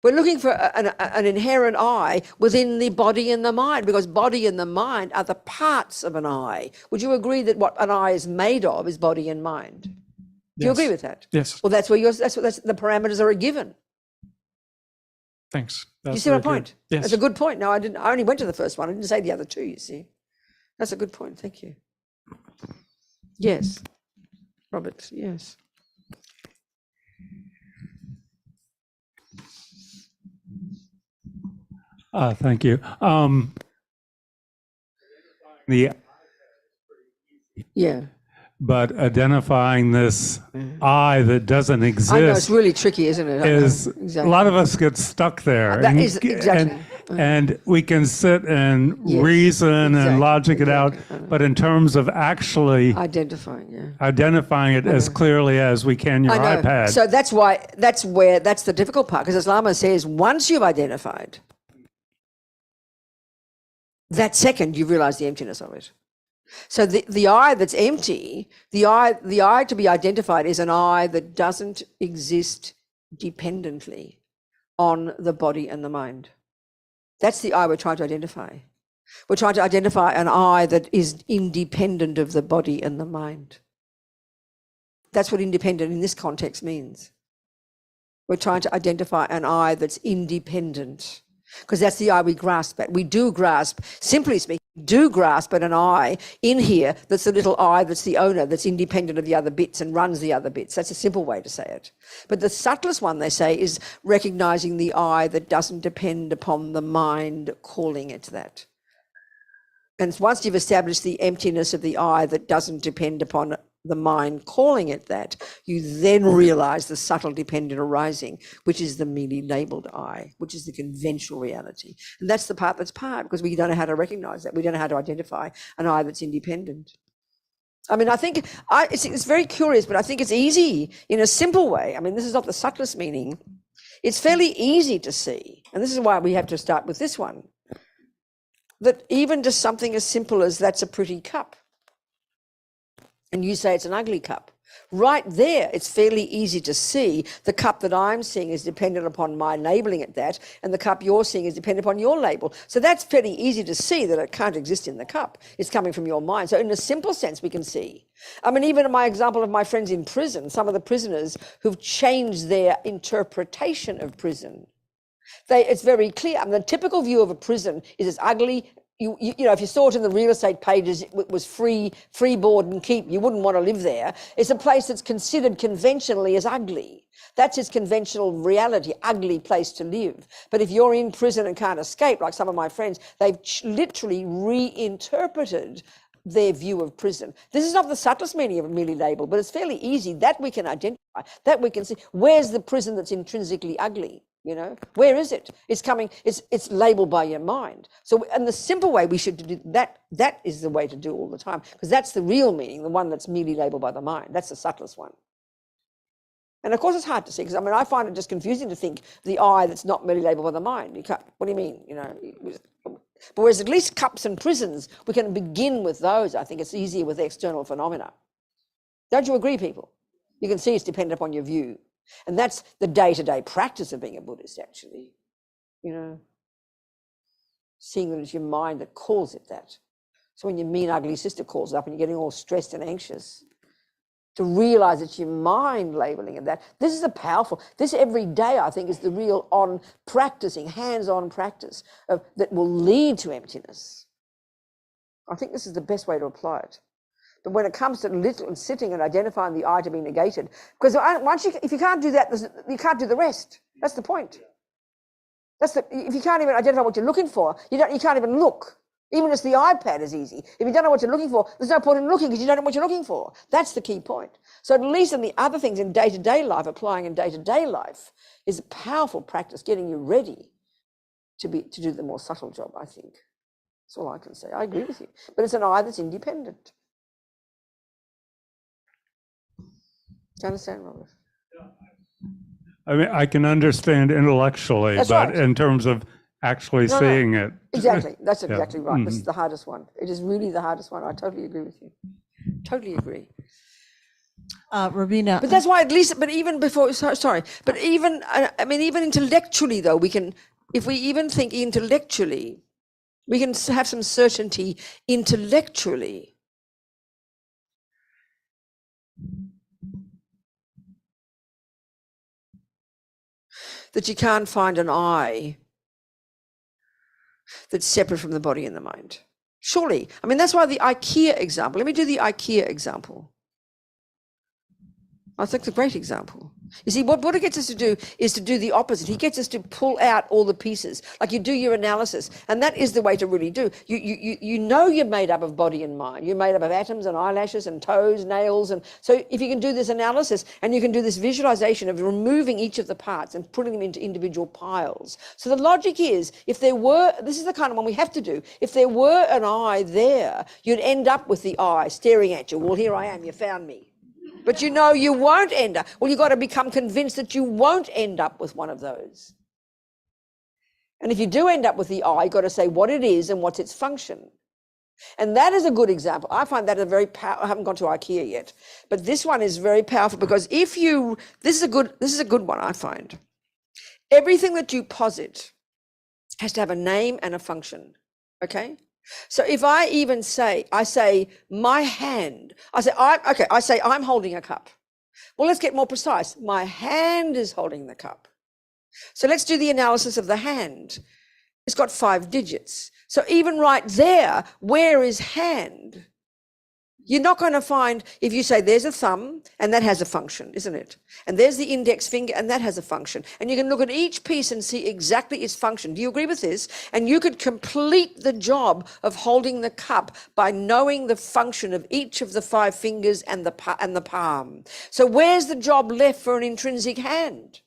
We're looking for an inherent I within the body and the mind, because body and the mind are the parts of an I. Would you agree that what an I is made of is body and mind? Do you agree with that? Yes. Well, that's where that's the parameters are a given. Thanks. You That's see my very good. point? Yes. That's a good point. No, I didn't. I only went to the first one. I didn't say the other two, you see. That's a good point. Thank you. Yes. Robert, yes. Thank you. the Yeah. but identifying this I that doesn't I know, it's exist really tricky, isn't it? I know, is exactly. a lot of us get stuck there. That is exactly. And we can sit and Yes, reason and exactly, logic it out, exactly, I know. but in terms of actually Identifying, yeah. identifying it as clearly as we can your I know. iPad. So that's the difficult part, because as Lama says, once you've identified, that second you realize the emptiness of it. So the I that's empty, the I to be identified is an I that doesn't exist dependently on the body and the mind. That's the I we're trying to identify. We're trying to identify an I that is independent of the body and the mind. That's what independent in this context means. We're trying to identify an I that's independent, because that's the I we grasp at. We do grasp, simply speaking, do grasp at an I in here that's the little I that's the owner, that's independent of the other bits and runs the other bits. That's a simple way to say it. But the subtlest one, they say, is recognizing the I that doesn't depend upon the mind calling it that. And once you've established the emptiness of the I that doesn't depend upon the mind calling it that, you then realize the subtle dependent arising, which is the merely labeled I, which is the conventional reality. And that's the part that's part, because we don't know how to recognize that. We don't know how to identify an I that's independent. I mean, I think it's very curious, but I think it's easy in a simple way. I mean, this is not the subtlest meaning. It's fairly easy to see, and this is why we have to start with this one, that even just something as simple as that's a pretty cup, and you say it's an ugly cup, right there, it's fairly easy to see the cup that I'm seeing is dependent upon my labeling it that, and the cup you're seeing is dependent upon your label. So that's fairly easy to see that it can't exist in the cup. It's coming from your mind. So in a simple sense, we can see. I mean, even in my example of my friends in prison, some of the prisoners who've changed their interpretation of prison, it's very clear. I mean, the typical view of a prison is it's ugly. You know, if you saw it in the real estate pages, it was free board and keep. You wouldn't want to live there. It's a place that's considered conventionally as ugly. That's its conventional reality, ugly place to live. But if you're in prison and can't escape, like some of my friends, they've literally reinterpreted their view of prison. This is not the subtlest meaning of a merely label, but it's fairly easy. That we can identify, that we can see. Where's the prison that's intrinsically ugly? You know, where is it? It's coming, it's labeled by your mind. So, and the simple way we should do that is the way to do all the time, because that's the real meaning, the one that's merely labeled by the mind. That's the subtlest one. And of course, it's hard to see, because I mean, I find it just confusing to think the I that's not merely labeled by the mind. What do you mean? You know, but whereas at least cups and prisons, we can begin with those. I think it's easier with external phenomena. Don't you agree, people? You can see it's dependent upon your view. And that's the day-to-day practice of being a Buddhist, actually. You know, seeing that it's your mind that calls it that. So when your mean, ugly sister calls it up and you're getting all stressed and anxious, to realize it's your mind labeling it that. This is a powerful, this every day, I think, is the real practicing, hands-on practice that will lead to emptiness. I think this is the best way to apply it. But when it comes to little and sitting and identifying the I to be negated, because if you can't do that, you can't do the rest. That's the point. If you can't even identify what you're looking for, you can't even look. Even as the iPad is easy. If you don't know what you're looking for, there's no point in looking because you don't know what you're looking for. That's the key point. So at least in the other things in day-to-day life, applying in day-to-day life, is a powerful practice, getting you ready to do the more subtle job, I think. That's all I can say. I agree with you. But it's an I that's independent. Do you understand, Robert? I mean, I can understand intellectually, That's but right. in terms of actually seeing it. Exactly. That's exactly right. Mm-hmm. This is the hardest one. It is really the hardest one. I totally agree with you. Totally agree. Robina. But that's why at least, but even before, but even, I mean, even intellectually though, we can, if we even think intellectually, we can have some certainty intellectually that you can't find an I that's separate from the body and the mind. Surely. I mean, that's why the IKEA example, let me do the IKEA example. I think it's a great example. You see, what Buddha gets us to do is to do the opposite. He gets us to pull out all the pieces, like you do your analysis, and that is the way to really do. You know you're made up of body and mind. You're made up of atoms and eyelashes and toes, nails, and so if you can do this analysis and you can do this visualization of removing each of the parts and putting them into individual piles. So the logic is, if there were, this is the kind of one we have to do. If there were an eye there, you'd end up with the eye staring at you. Well, here I am. You found me. But you know you won't end up. Well, you've got to become convinced that you won't end up with one of those. And if you do end up with the eye, you've got to say what it is and what's its function. And that is a good example. I find that a very I haven't gone to IKEA yet, but this one is very powerful because if you, this is a good one, I find. Everything that you posit has to have a name and a function, okay? So if I even say, I say my hand, I say I'm holding a cup. Well, let's get more precise. My hand is holding the cup. So let's do the analysis of the hand. It's got 5 digits. So even right there, where is hand? You're not going to find, if you say there's a thumb and that has a function, isn't it? And there's the index finger and that has a function. And you can look at each piece and see exactly its function. Do you agree with this? And you could complete the job of holding the cup by knowing the function of each of the 5 fingers and the palm. So where's the job left for an intrinsic hand?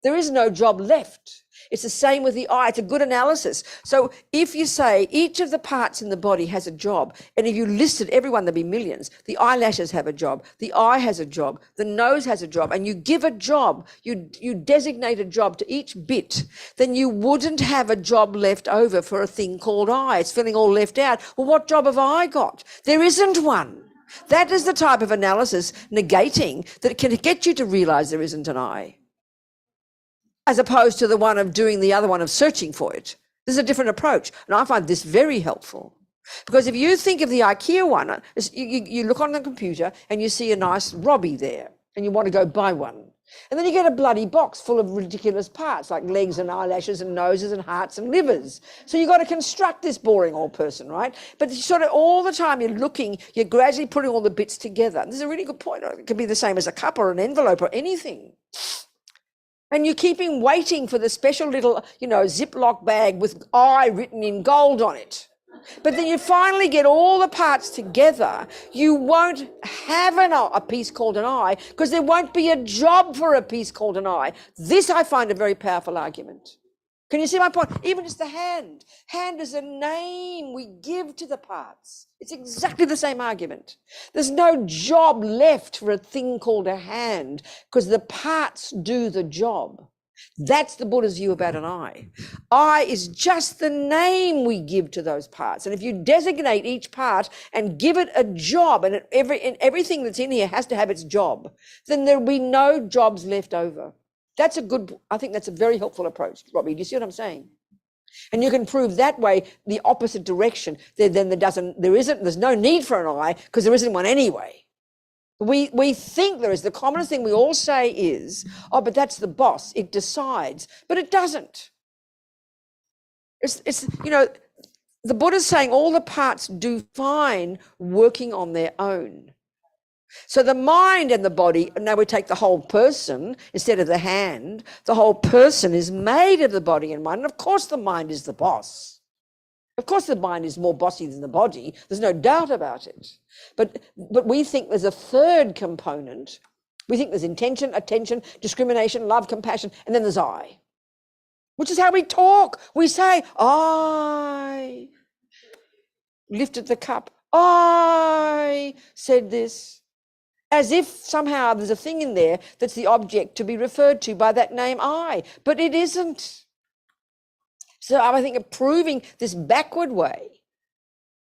There is no job left. It's the same with the eye. It's a good analysis. So if you say each of the parts in the body has a job, and if you listed everyone, there'd be millions. The eyelashes have a job. The eye has a job. The nose has a job. And you give a job, you designate a job to each bit, then you wouldn't have a job left over for a thing called eye. It's feeling all left out. Well, what job have I got? There isn't one. That is the type of analysis negating that can get you to realize there isn't an eye, as opposed to the one of doing the other one of searching for it. This is a different approach. And I find this very helpful. Because if you think of the IKEA one, you look on the computer and you see a nice Robbie there and you want to go buy one. And then you get a bloody box full of ridiculous parts like legs and eyelashes and noses and hearts and livers. So you've got to construct this boring old person, right? But sort of all the time you're looking, you're gradually putting all the bits together. And this is a really good point. It could be the same as a cup or an envelope or anything. And you're keeping waiting for the special little, Ziploc bag with eye written in gold on it. But then you finally get all the parts together. You won't have a piece called an eye because there won't be a job for a piece called an eye. This I find a very powerful argument. Can you see my point? Even just the hand. Hand is a name we give to the parts. It's exactly the same argument. There's no job left for a thing called a hand because the parts do the job. That's the Buddha's view about an eye. Eye is just the name we give to those parts. And if you designate each part and give it a job, and everything that's in here has to have its job, then there'll be no jobs left over. I think that's a very helpful approach, Robbie. Do you see what I'm saying? And you can prove that way the opposite direction. There's no need for an eye because there isn't one anyway. We think there is. The commonest thing we all say is, oh, but that's the boss. It decides. But it doesn't. The Buddha's saying all the parts do fine working on their own. So the mind and the body, now we take the whole person instead of the hand, the whole person is made of the body and mind. And of course the mind is the boss. Of course the mind is more bossy than the body. There's no doubt about it. But we think there's a third component. We think there's intention, attention, discrimination, love, compassion, and then there's I, which is how we talk. We say, I lifted the cup. I said this. As if somehow there's a thing in there that's the object to be referred to by that name I, but it isn't. So I think of proving this backward way.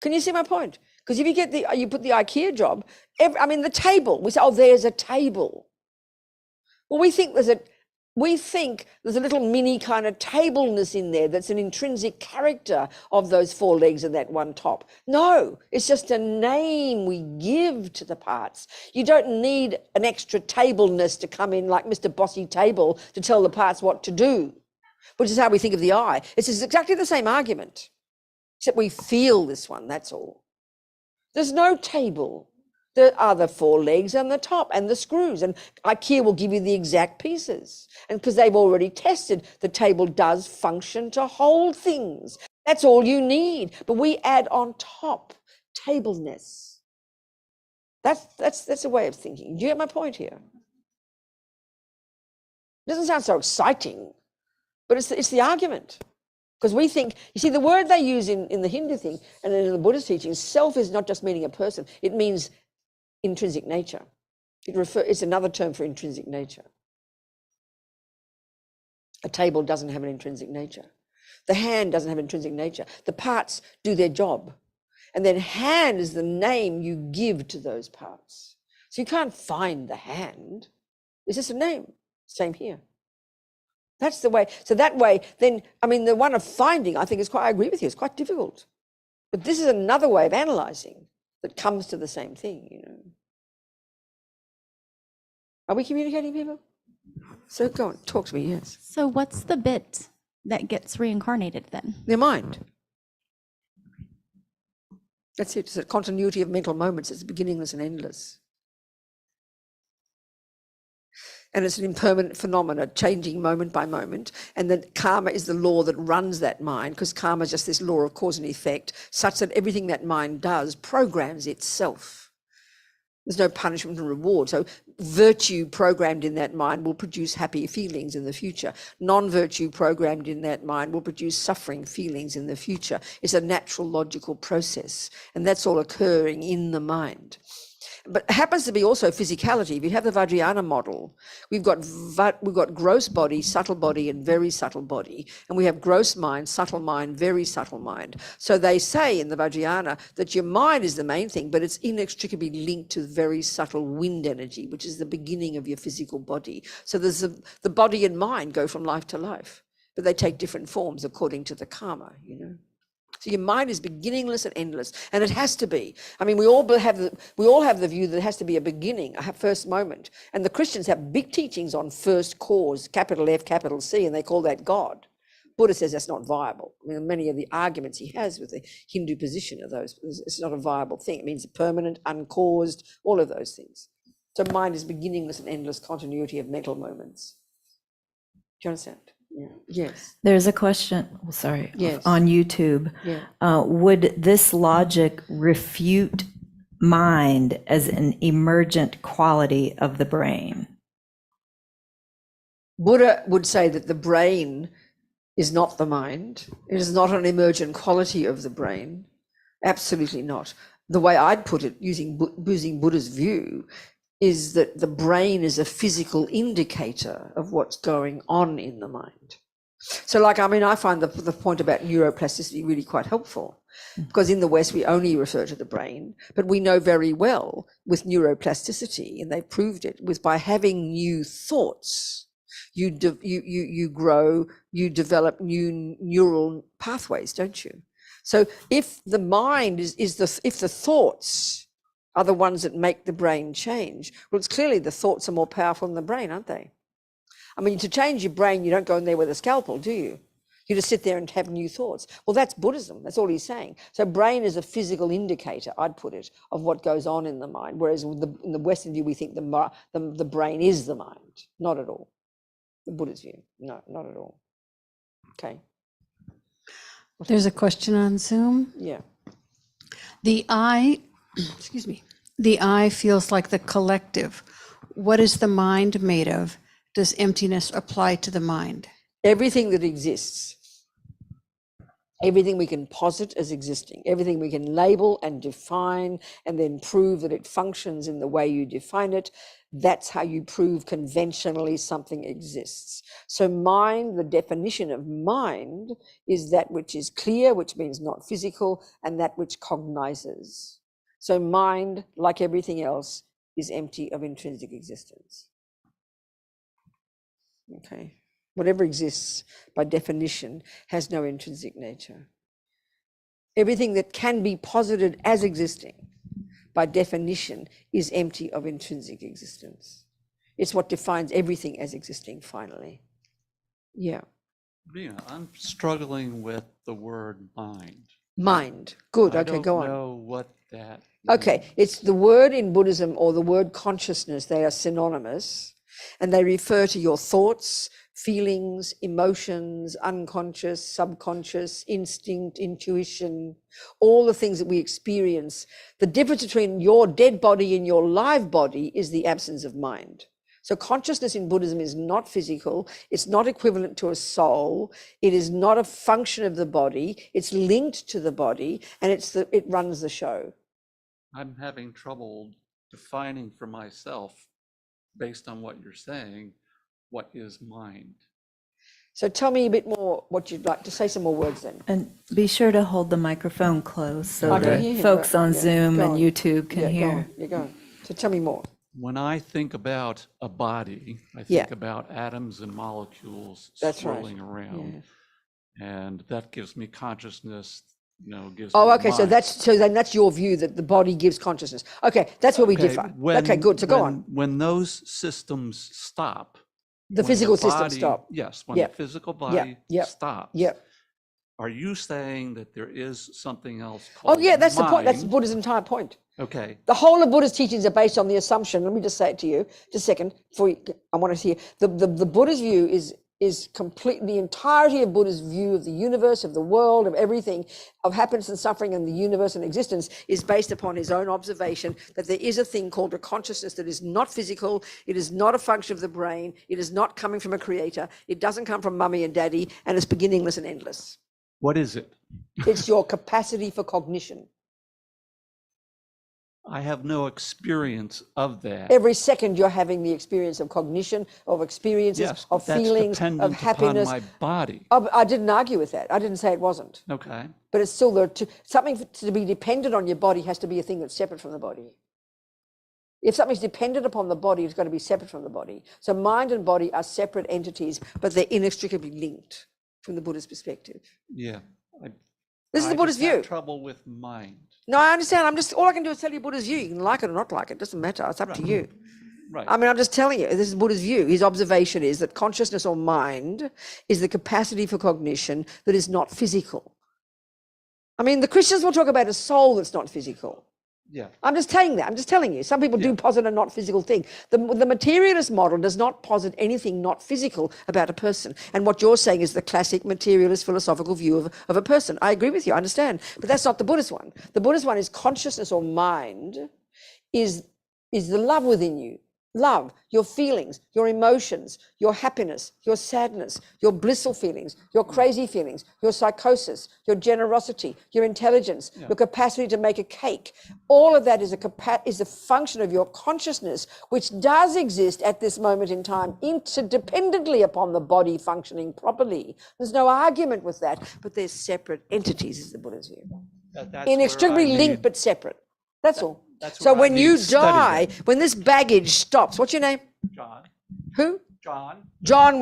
Can you see my point? Because if you put the IKEA job, the table, we say, oh, there's a table. Well, we think there's a little mini kind of tableness in there that's an intrinsic character of those 4 legs and that one top. No, it's just a name we give to the parts. You don't need an extra tableness to come in like Mr. Bossy Table to tell the parts what to do, which is how we think of the eye. It's exactly the same argument, except we feel this one, that's all. There's no table. There are the 4 legs and the top and the screws, and IKEA will give you the exact pieces. And because they've already tested, the table does function to hold things. That's all you need. But we add on top tableness. That's a way of thinking. Do you get my point here? It doesn't sound so exciting, but it's the argument. Because we think, you see, the word they use in the Hindu thing and in the Buddhist teaching, self is not just meaning a person, it means intrinsic nature. It's another term for intrinsic nature. A table doesn't have an intrinsic nature. The hand doesn't have intrinsic nature. The parts do their job. And then hand is the name you give to those parts. So you can't find the hand. It's just a name. Same here. That's the way. So that way, then, I mean, the one of finding, I think is quite, I agree with you, it's quite difficult. But this is another way of analyzing that comes to the same thing, you know. Are we communicating, people? So go on, talk to me, yes. So what's the bit that gets reincarnated then? Their mind. That's it. It's a continuity of mental moments. It's beginningless and endless. And it's an impermanent phenomena, changing moment by moment. And that karma is the law that runs that mind, because karma is just this law of cause and effect, such that everything that mind does programs itself. There's no punishment and reward. So virtue programmed in that mind will produce happy feelings in the future. Non-virtue programmed in that mind will produce suffering feelings in the future. It's a natural logical process. And that's all occurring in the mind. But it happens to be also physicality. If you have the Vajrayana model, we've got gross body, subtle body, and very subtle body. And we have gross mind, subtle mind, very subtle mind. So they say in the Vajrayana that your mind is the main thing, but it's inextricably linked to very subtle wind energy, which is the beginning of your physical body. So there's the body and mind go from life to life, but they take different forms according to the karma, you know. So your mind is beginningless and endless, and it has to be. I mean, we all have the view that it has to be a beginning, a first moment. And the Christians have big teachings on first cause, capital F, capital C, and they call that God. Buddha says that's not viable. I mean, many of the arguments he has with the Hindu position are those. It's not a viable thing. It means permanent, uncaused, all of those things. So mind is beginningless and endless continuity of mental moments. Do you understand? Yeah. Yes. There's a question, Yes. on YouTube. Yeah. Would this logic refute mind as an emergent quality of the brain? Buddha would say that the brain is not the mind. It is not an emergent quality of the brain. Absolutely not. The way I'd put it, using Buddha's view, is that the brain is a physical indicator of what's going on in the mind. So like, I mean, I find the point about neuroplasticity really quite helpful, because in the West, we only refer to the brain, but we know very well with neuroplasticity, and they've proved it, with by having new thoughts, you grow, you develop new neural pathways, don't you? So if the mind if the thoughts are the ones that make the brain change, well, it's clearly the thoughts are more powerful than the brain, aren't they? I mean, to change your brain, you don't go in there with a scalpel, do you? You just sit there and have new thoughts. Well, that's Buddhism. That's all he's saying. So brain is a physical indicator, I'd put it, of what goes on in the mind. Whereas in the Western view, we think the brain is the mind. Not at all. The Buddhist view, no, not at all. Okay. There's a question on Zoom. Yeah. The I, excuse me, the I feels like the collective. What is the mind made of? Does emptiness apply to the mind? Everything that exists, everything we can posit as existing, everything we can label and define and then prove that it functions in the way you define it, that's how you prove conventionally something exists. So mind, the definition of mind, is that which is clear, which means not physical, and that which cognizes. So mind, like everything else, is empty of intrinsic existence. Okay. Whatever exists by definition has no intrinsic nature. Everything that can be posited as existing by definition is empty of intrinsic existence. It's what defines everything as existing finally. Yeah. Robina, I'm struggling with the word mind. Mind. Good. Okay, go on. I don't know what that. Okay, it's the word in Buddhism or the word consciousness, they are synonymous, and they refer to your thoughts, feelings, emotions, unconscious, subconscious, instinct, intuition, all the things that we experience. The difference between your dead body and your live body is the absence of mind. So consciousness in Buddhism is not physical, it's not equivalent to a soul, it is not a function of the body, it's linked to the body, and it runs the show. I'm having trouble defining for myself, based on what you're saying, what is mind. So tell me a bit more what you'd like to say, some more words then. And be sure to hold the microphone close so I can that hear him, folks right? on Yeah, Zoom go and on. YouTube can Yeah, hear. go on. Yeah, go on. So tell me more. When I think about a body, I Yeah. think about atoms and molecules That's right. swirling around. And that gives me consciousness, gives Oh, me okay. So mind. then that's your view that the body gives consciousness. Okay, that's where we differ. Okay, good. So go on. When those systems stop. The when physical systems body- stop. Yes, when Yep. the physical body Yep. stops. Yep. Are you saying that there is something else Oh, called yeah, that's the point. That's mind? Buddha's entire point. Okay. The whole of Buddha's teachings are based on the assumption. Let me just say it to you, just a second, I want to hear. The Buddha's view is complete. The entirety of Buddha's view of the universe, of the world, of everything, of happiness and suffering, and the universe and existence is based upon his own observation that there is a thing called a consciousness that is not physical. It is not a function of the brain. It is not coming from a creator. It doesn't come from mummy and daddy, and it's beginningless and endless. What is it? It's your capacity for cognition. I have no experience of that. Every second you're having the experience of cognition, of experiences, Yes, of that's feelings, dependent of happiness. upon my body. I didn't argue with that. I didn't say it wasn't. Okay. But it's still there. Something to be dependent on your body has to be a thing that's separate from the body. If something's dependent upon the body, it's got to be separate from the body. So mind and body are separate entities, but they're inextricably linked from the Buddhist perspective. Yeah. This is the Buddhist I just have view. trouble with mind. No, I understand. All I can do is tell you Buddha's view. You can like it or not like it. It doesn't matter. It's up to you. Right. I mean, I'm just telling you, this is Buddha's view. His observation is that consciousness or mind is the capacity for cognition that is not physical. I mean, the Christians will talk about a soul that's not physical. Yeah. I'm just telling that. I'm just telling you. Some people do posit a not physical thing. The materialist model does not posit anything not physical about a person. And what you're saying is the classic materialist philosophical view of a person. I agree with you. I understand. But that's not the Buddhist one. The Buddhist one is consciousness or mind is the love within you. Love, your feelings, your emotions, your happiness, your sadness, your blissful feelings, your crazy feelings, your psychosis, your generosity, your intelligence, your capacity to make a cake. All of that is a function of your consciousness, which does exist at this moment in time, interdependently upon the body functioning properly. There's no argument with that, but they're separate entities, is the Buddha's view. Inextricably linked, but separate. That's all. So when you die, when this baggage stops, what's your name? John. Who? John. John,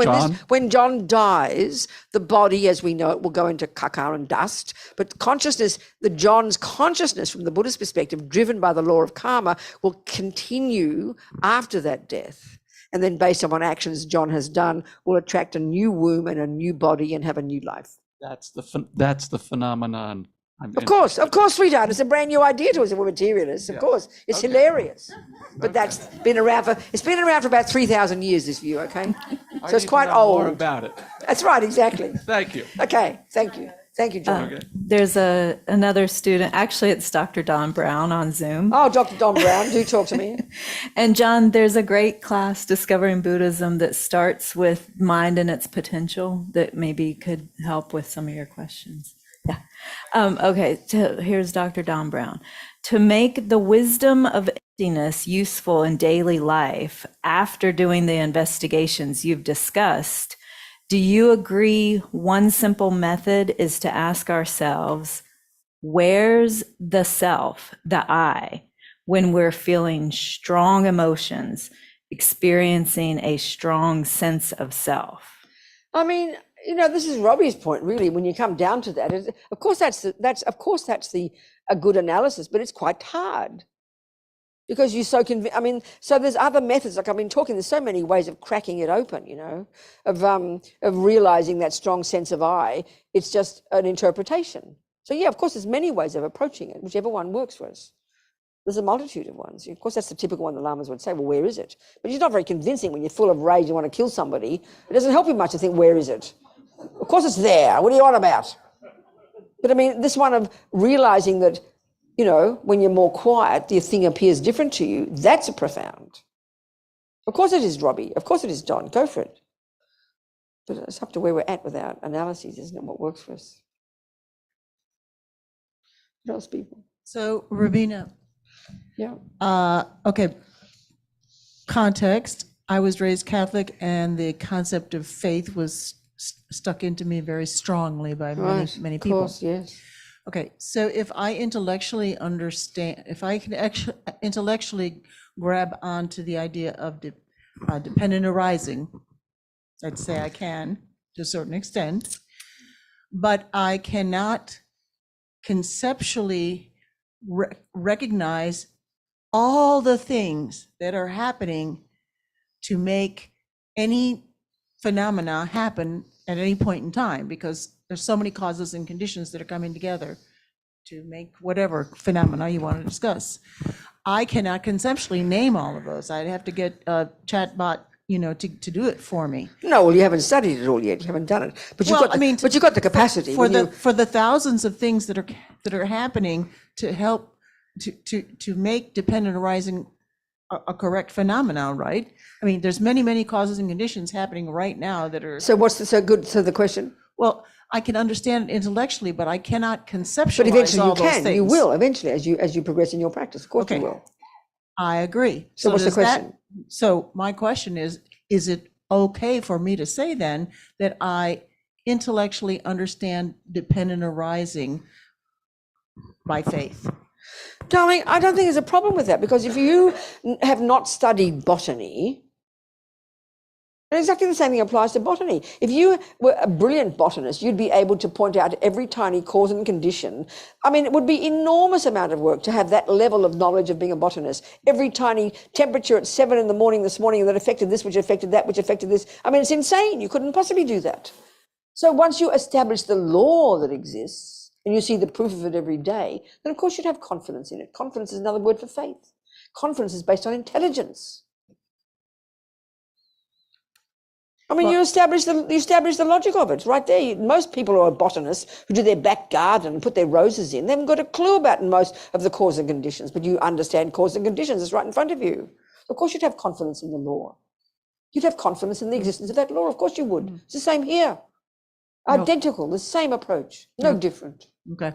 when John dies, the body, as we know it, will go into caca and dust. But consciousness, John's consciousness from the Buddhist perspective, driven by the law of karma, will continue after that death. And then based on what actions John has done, will attract a new womb and a new body and have a new life. That's the phenomenon. Of course, sweetheart. It's a brand new idea to us if we're materialists. Of course, it's hilarious, but that's been around for about 3,000 years. This view, okay? So it's quite old. More about it. That's right, exactly. Thank you. Okay, thank you, John. There's another student. Actually, it's Dr. Don Brown on Zoom. Oh, Dr. Don Brown, do talk to me. And John, there's a great class, Discovering Buddhism, that starts with mind and its potential that maybe could help with some of your questions. Yeah. Okay, so here's Dr. Don Brown. To make the wisdom of emptiness useful in daily life, after doing the investigations you've discussed, do you agree one simple method is to ask ourselves, where's the self, the I, when we're feeling strong emotions, experiencing a strong sense of self? I mean, this is Robbie's point, really. When you come down to that, of course that's a good analysis, but it's quite hard because you're so convinced. I mean, so there's other methods. Like I've been talking, there's so many ways of cracking it open. Of realizing that strong sense of I. It's just an interpretation. So yeah, of course, there's many ways of approaching it, whichever one works for us. There's a multitude of ones. Of course, that's the typical one the lamas would say, well, where is it? But it's not very convincing when you're full of rage and want to kill somebody. It doesn't help you much to think, where is it? Of course it's there. What are you on about? But I mean, this one of realizing that, you know, when you're more quiet, the thing appears different to you, that's a profound. Of course it is, Robbie. Of course it is, Don. Go for it. But it's up to where we're at with our analyses, isn't it? What works for us. What else, people? So, Robina. Yeah. Okay. Context. I was raised Catholic, and the concept of faith was stuck into me very strongly by many people. Of course, yes. Okay, so if I intellectually understand, if I can actually intellectually grab onto the idea of dependent arising, I'd say I can to a certain extent, but I cannot conceptually recognize all the things that are happening to make any phenomena happen at any point in time, because there's so many causes and conditions that are coming together to make whatever phenomena you want to discuss. I cannot conceptually name all of those. I'd have to get a chatbot, you know, to do it for me. No, well, you haven't studied it all yet. You haven't done it. But you've but you've got the capacity. For the thousands of things that are happening to help to make dependent arising a correct phenomenon, right? I mean, there's many causes and conditions happening right now that are. So what's so the question? Well, I can understand it intellectually, but I cannot conceptualize But eventually all you those can. things. You will eventually as you progress in your practice. Of course you will. I agree. So what's the does that- question? So my question is it okay for me to say then that I intellectually understand dependent arising by faith? Darling, I don't think there's a problem with that, because if you have not studied botany, and exactly the same thing applies to botany. If you were a brilliant botanist, you'd be able to point out every tiny cause and condition. I mean, it would be enormous amount of work to have that level of knowledge of being a botanist. Every tiny temperature at 7 in the morning this morning that affected this, which affected that, which affected this. I mean, it's insane. You couldn't possibly do that. So once you establish the law that exists and you see the proof of it every day, then of course you'd have confidence in it. Confidence is another word for faith. Confidence is based on intelligence. I mean, you establish the logic of it. It's right there. Most people who are botanists who do their back garden and put their roses in, they haven't got a clue about most of the cause and conditions, but you understand cause and conditions. It's right in front of you. Of course, you'd have confidence in the law. You'd have confidence in the existence of that law. Of course you would. It's the same here. Identical, the same approach, no different. Okay,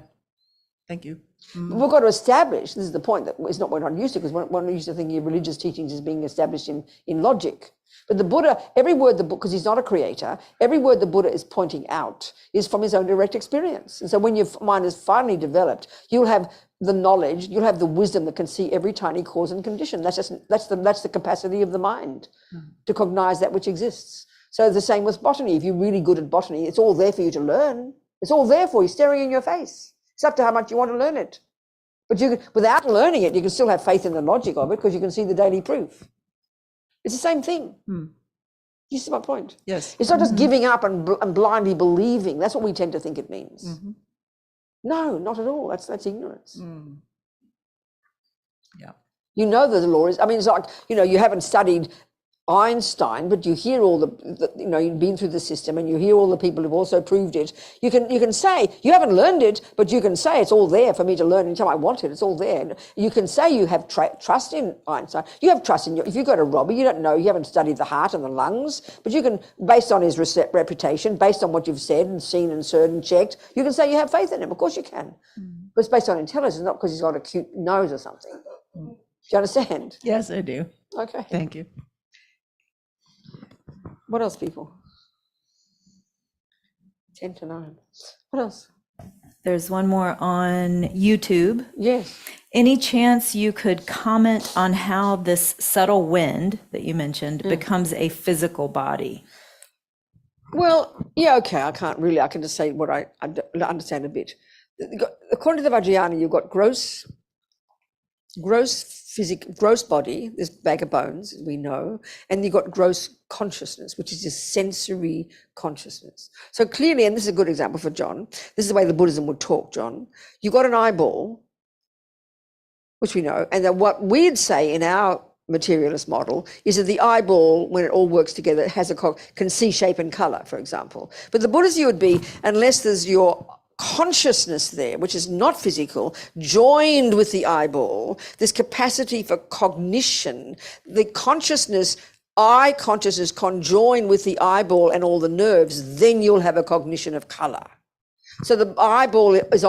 thank you. But we've got to establish, this is the point, that it's not what we're not used to, because we're not used to thinking of religious teachings as being established in logic. But the Buddha, every word because he's not a creator, every word the Buddha is pointing out is from his own direct experience. And so when your mind is finally developed, you'll have the knowledge, you'll have the wisdom that can see every tiny cause and condition. That's the capacity of the mind to cognize that which exists. So the same with botany. If you're really good at botany, it's all there for you to learn. It's all there for you, staring in your face. It's up to how much you want to learn it. But you can, without learning it, you can still have faith in the logic of it because you can see the daily proof. It's the same thing. You see my point? Yes. It's not just giving up and blindly believing. That's what we tend to think it means. No, not at all. That's ignorance. Yeah. You know that the law is, I mean, it's like, you haven't studied Einstein, but you hear all the you've been through the system and you hear all the people who've also proved it. You can say, you haven't learned it, but you can say it's all there for me to learn anytime I want it. It's all there. You can say you have trust in Einstein. You have trust in if you go to Robbie, you don't know, you haven't studied the heart and the lungs, but you can, based on his reputation, based on what you've said and seen and heard and checked, you can say you have faith in him. Of course you can. But it's based on intelligence, not because he's got a cute nose or something. Do you understand? Yes, I do. Okay. Thank you. What else, people? 10 to 9. What else? There's one more on YouTube. Yes. Any chance you could comment on how this subtle wind that you mentioned becomes a physical body? Well, yeah, okay. I can just say what I understand a bit. According to the Vajrayana, you've got gross body, this bag of bones, as we know, and you've got gross consciousness, which is just sensory consciousness. So clearly, and this is a good example for John, this is the way the Buddhism would talk, John. You've got an eyeball, which we know. And then what we'd say in our materialist model is that the eyeball, when it all works together, has can see shape and color, for example. But the Buddha's view would be, unless there's your consciousness there, which is not physical, joined with the eyeball, this capacity for cognition, the consciousness, eye consciousness conjoined with the eyeball and all the nerves, then you'll have a cognition of color. So the eyeball is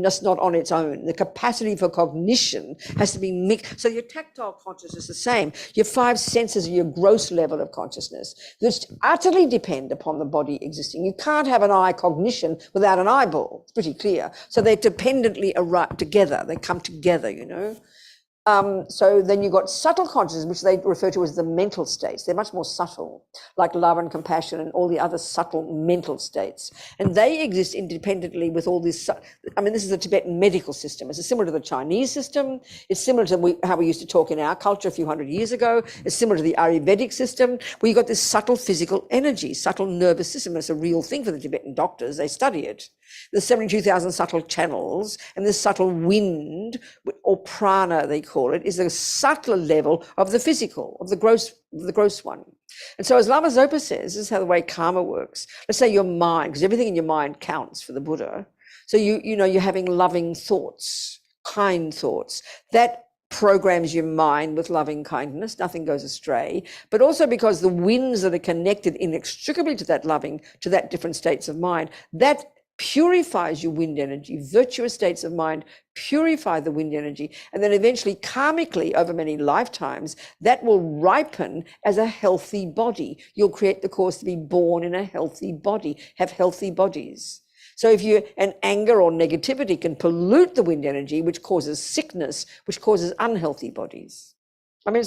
just not on its own. The capacity for cognition has to be mixed. So your tactile consciousness is the same. Your five senses are your gross level of consciousness, which utterly depend upon the body existing. You can't have an eye cognition without an eyeball. It's pretty clear. So they dependently arrive together. They come together, you know. So then you've got subtle consciousness, which they refer to as the mental states. They're much more subtle, like love and compassion and all the other subtle mental states. And they exist independently with all this. I mean, this is the Tibetan medical system. It's similar to the Chinese system. It's similar to how we used to talk in our culture a few hundred years ago. It's similar to the Ayurvedic system, where you've got this subtle physical energy, subtle nervous system. It's a real thing for the Tibetan doctors. They study it. There's 72,000 subtle channels, and this subtle wind, or prana they call it, is a subtler level of the physical, of the gross one. And so as Lama Zopa says, this is how the way karma works. Let's say your mind, because everything in your mind counts for the Buddha. So you're having loving thoughts, kind thoughts. That programs your mind with loving kindness, nothing goes astray, but also because the winds that are connected inextricably to that different states of mind, that purifies your wind energy. Virtuous states of mind purify the wind energy, and then eventually karmically over many lifetimes that will ripen as a healthy body. You'll create the course to be born in a healthy body, have healthy bodies. So and anger or negativity can pollute the wind energy, which causes sickness, which causes unhealthy bodies. I mean,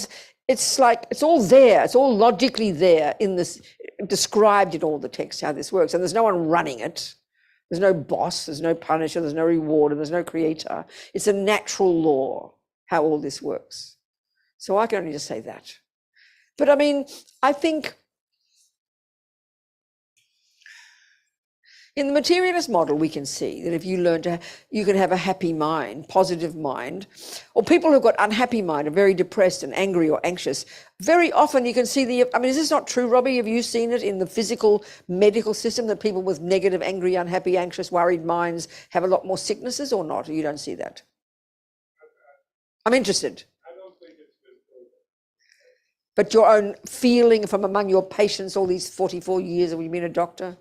it's like, it's all there. It's all logically there in this, described in all the texts, how this works. And there's no one running it. There's no boss, there's no punisher, there's no rewarder, there's no creator. It's a natural law, how all this works. So I can only just say that. But I mean, I think in the materialist model, we can see that if you learn you can have a happy mind, positive mind, or people who've got unhappy mind are very depressed and angry or anxious. Very often you can see is this not true, Robbie? Have you seen it in the physical medical system that people with negative, angry, unhappy, anxious, worried minds have a lot more sicknesses or not? Or you don't see that? I'm interested. I don't think it's been proven. But your own feeling from among your patients all these 44 years of you being a doctor?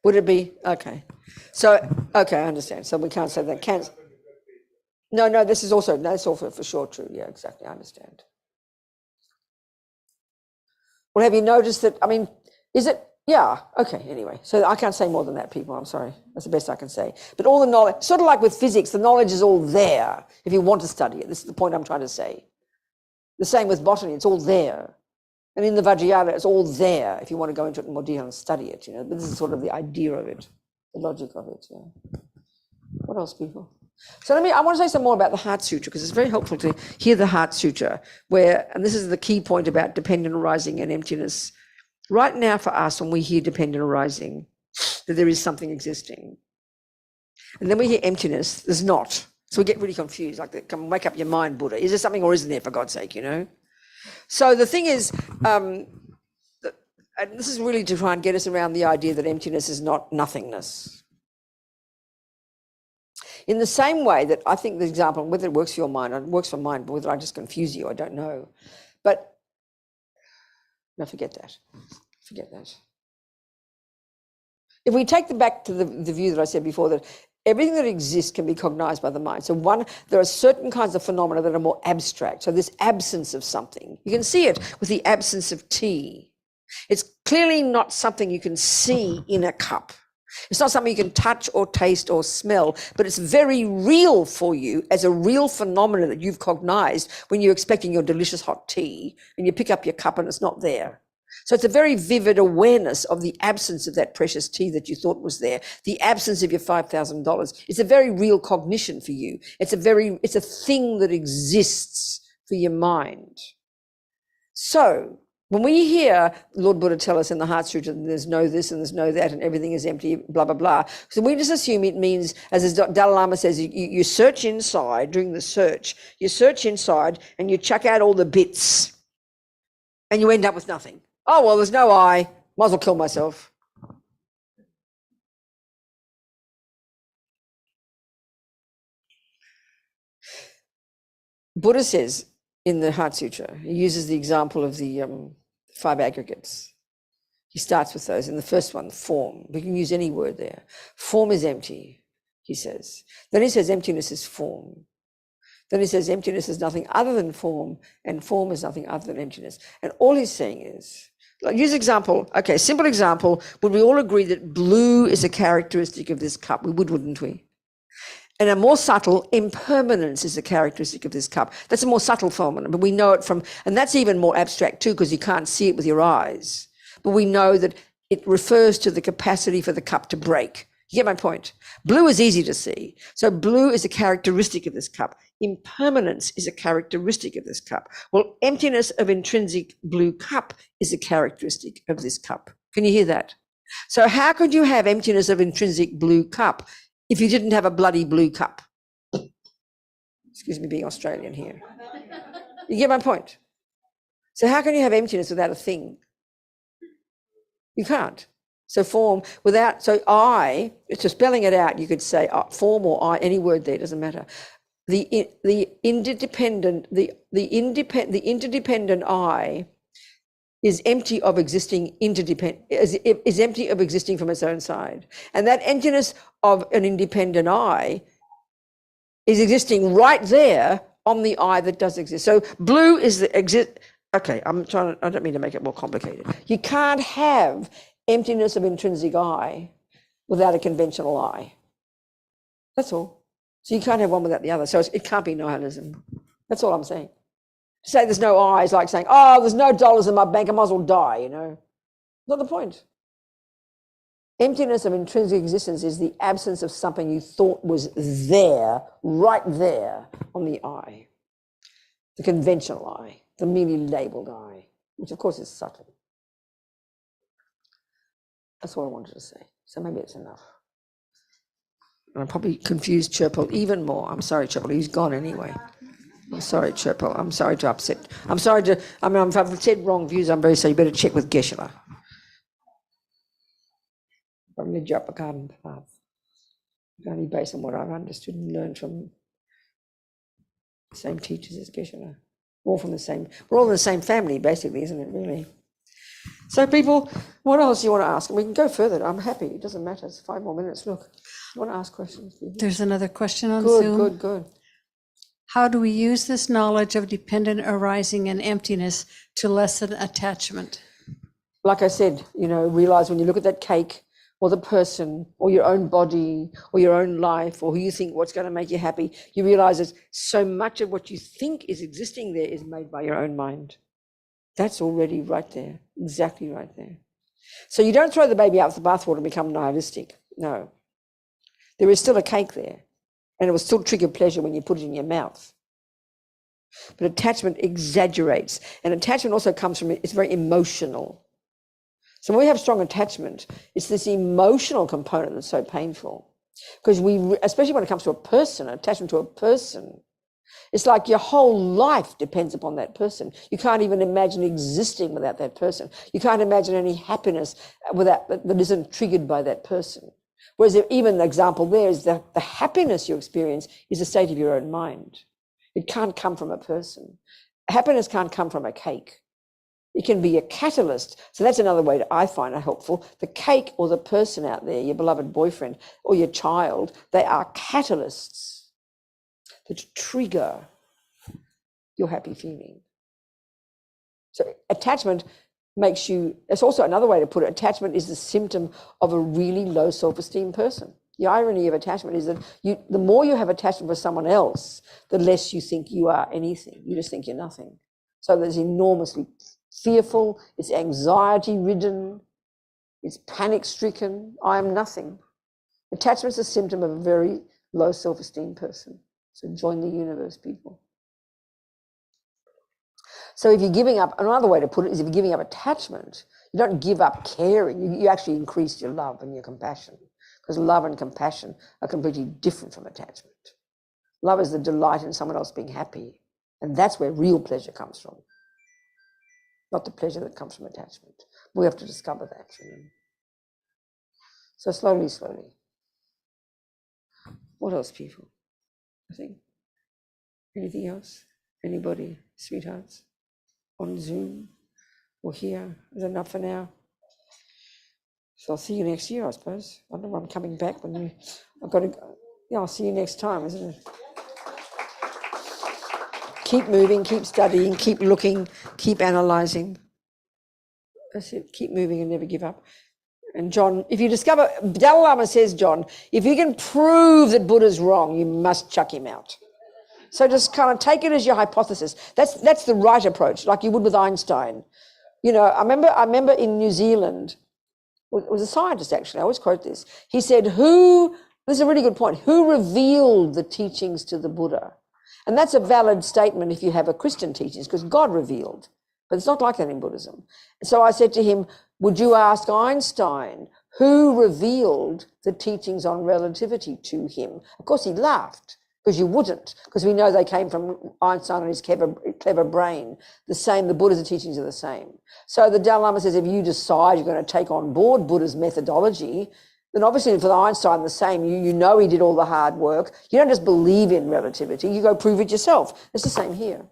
Would it be? Okay. So, okay, I understand. So we can't say that. No, this is also, that's also for sure true. Yeah, exactly. I understand. Well, have you noticed that, is it? Yeah, okay, anyway. So I can't say more than that, people. I'm sorry. That's the best I can say. But all the knowledge, sort of like with physics, the knowledge is all there if you want to study it. This is the point I'm trying to say. The same with botany, it's all there. And in the Vajrayana, it's all there if you want to go into it in more detail and study it. But this is sort of the idea of it, the logic of it. Yeah. What else, people? So I want to say some more about the Heart Sutra, because it's very helpful to hear the Heart Sutra, and this is the key point about dependent arising and emptiness. Right now for us, when we hear dependent arising, that there is something existing. And then we hear emptiness, there's not. So we get really confused, like, come wake up your mind, Buddha. Is there something or isn't there, for God's sake, So the thing is, and this is really to try and get us around the idea that emptiness is not nothingness. In the same way that I think the example, whether it works for your mind, it works for mine, but whether I just confuse you, I don't know. But no, forget that. Forget that. If we take back to the view that I said before, that everything that exists can be cognized by the mind. So there are certain kinds of phenomena that are more abstract. So this absence of something, you can see it with the absence of tea. It's clearly not something you can see in a cup. It's not something you can touch or taste or smell, but it's very real for you as a real phenomenon that you've cognized when you're expecting your delicious hot tea and you pick up your cup and it's not there. So it's a very vivid awareness of the absence of that precious tea that you thought was there, the absence of your $5,000. It's a very real cognition for you. It's a thing that exists for your mind. So When we hear Lord Buddha tell us in the Heart Sutra that there's no this and there's no that and everything is empty, blah, blah, blah. So we just assume it means, as the Dalai Lama says, you search inside during the search. You search inside and you chuck out all the bits and you end up with nothing. Oh, well, there's no I. Might as well kill myself. Buddha says in the Heart Sutra, he uses the example of the 5 aggregates. He starts with those. In the first one, form. We can use any word there. Form is empty, he says. Then he says emptiness is form. Then he says emptiness is nothing other than form, and form is nothing other than emptiness. And all he's saying is, like, use example, okay, simple example, would we all agree that blue is a characteristic of this cup? We would, wouldn't we? And a more subtle, impermanence is a characteristic of this cup. That's a more subtle phenomenon, but we know it from, and that's even more abstract too, because you can't see it with your eyes. But we know that it refers to the capacity for the cup to break. You get my point? Blue is easy to see. So blue is a characteristic of this cup. Impermanence is a characteristic of this cup. Well, emptiness of intrinsic blue cup is a characteristic of this cup. Can you hear that? So how could you have emptiness of intrinsic blue cup if you didn't have a bloody blue cup? Excuse me being Australian here. You get my point? So how can you have emptiness without a thing? You can't. So form without, so I, so spelling it out, you could say form or I, any word there, doesn't matter. The interdependent I is empty of existing is empty of existing from its own side. And that emptiness of an independent I is existing right there on the I that does exist. So blue is the okay, I don't mean to make it more complicated. You can't have emptiness of intrinsic I without a conventional I. That's all. So you can't have one without the other. So it can't be nihilism. That's all I'm saying. To say there's no I is like saying, oh, there's no dollars in my bank, I might as well die, you know. Not the point. Emptiness of intrinsic existence is the absence of something you thought was there, right there on the I. The conventional I, the merely labeled I, which of course is subtle. That's what I wanted to say. So maybe it's enough. And I probably confused Churchill even more. I'm sorry, Churchill, he's gone anyway. I'm sorry, Churchill. I'm sorry to upset. I'm sorry to, I mean, if I've said wrong views, I'm very sorry. You better check with Geshe-la. I've led you up a garden path. Only based on what I've understood and learned from the same teachers as Geshe-la. All from the same, we're all in the same family, basically, isn't it, really? So people, what else do you want to ask? We can go further. I'm happy. It doesn't matter. It's 5 more minutes. Look, you want to ask questions? There's another question on Good, Zoom. good. How do we use this knowledge of dependent arising and emptiness to lessen attachment? Like I said, you know, realize when you look at that cake or the person or your own body or your own life or who you think what's going to make you happy, you realize that so much of what you think is existing there is made by your own mind. That's already right there, exactly right there. So you don't throw the baby out with the bathwater and become nihilistic. No. There is still a cake there, and it will still trigger pleasure when you put it in your mouth. But attachment exaggerates, and attachment also comes from, it's very emotional. So when we have strong attachment, it's this emotional component that's so painful. Because we, especially when it comes to a person, attachment to a person, it's like your whole life depends upon that person. You can't even imagine existing without that person. You can't imagine any happiness that isn't triggered by that person. Whereas even the example there is that the happiness you experience is a state of your own mind. It can't come from a person. Happiness can't come from a cake. It can be a catalyst. So that's another way that I find it helpful. The cake or the person out there, your beloved boyfriend or your child, they are catalysts that trigger your happy feeling. So attachment makes you, it's also another way to put it, attachment is the symptom of a really low self-esteem person. The irony of attachment is that the more you have attachment for someone else, the less you think you are anything. You just think you're nothing. So that's enormously fearful, it's anxiety-ridden, it's panic-stricken. I am nothing. Attachment is a symptom of a very low self-esteem person. So join the universe, people. So if you're giving up, another way to put it is if you're giving up attachment, you don't give up caring, you actually increase your love and your compassion, because love and compassion are completely different from attachment. Love is the delight in someone else being happy, and that's where real pleasure comes from, not the pleasure that comes from attachment. We have to discover that. So slowly, slowly. What else, people? I think. Anything else? Anybody, sweethearts? On Zoom or here? Is that enough for now? So I'll see you next year, I suppose. I don't know when I'm coming back when you. I've got to. Yeah, I'll see you next time, isn't it? Keep moving, keep studying, keep looking, keep analysing. That's it. Keep moving and never give up. And John, if you discover, Dalai Lama says, John, if you can prove that Buddha's wrong, you must chuck him out. So just kind of take it as your hypothesis. That's the right approach, like you would with Einstein. You know, I remember in New Zealand, it was a scientist actually, I always quote this. He said, this is a really good point, who revealed the teachings to the Buddha? And that's a valid statement if you have a Christian teachings, because God revealed. But it's not like that in Buddhism. So I said to him, would you ask Einstein who revealed the teachings on relativity to him? Of course, he laughed, because you wouldn't, because we know they came from Einstein and his clever brain. The Buddha's teachings are the same. So the Dalai Lama says, if you decide you're going to take on board Buddha's methodology, then obviously for Einstein the same, you know he did all the hard work. You don't just believe in relativity, you go prove it yourself. It's the same here.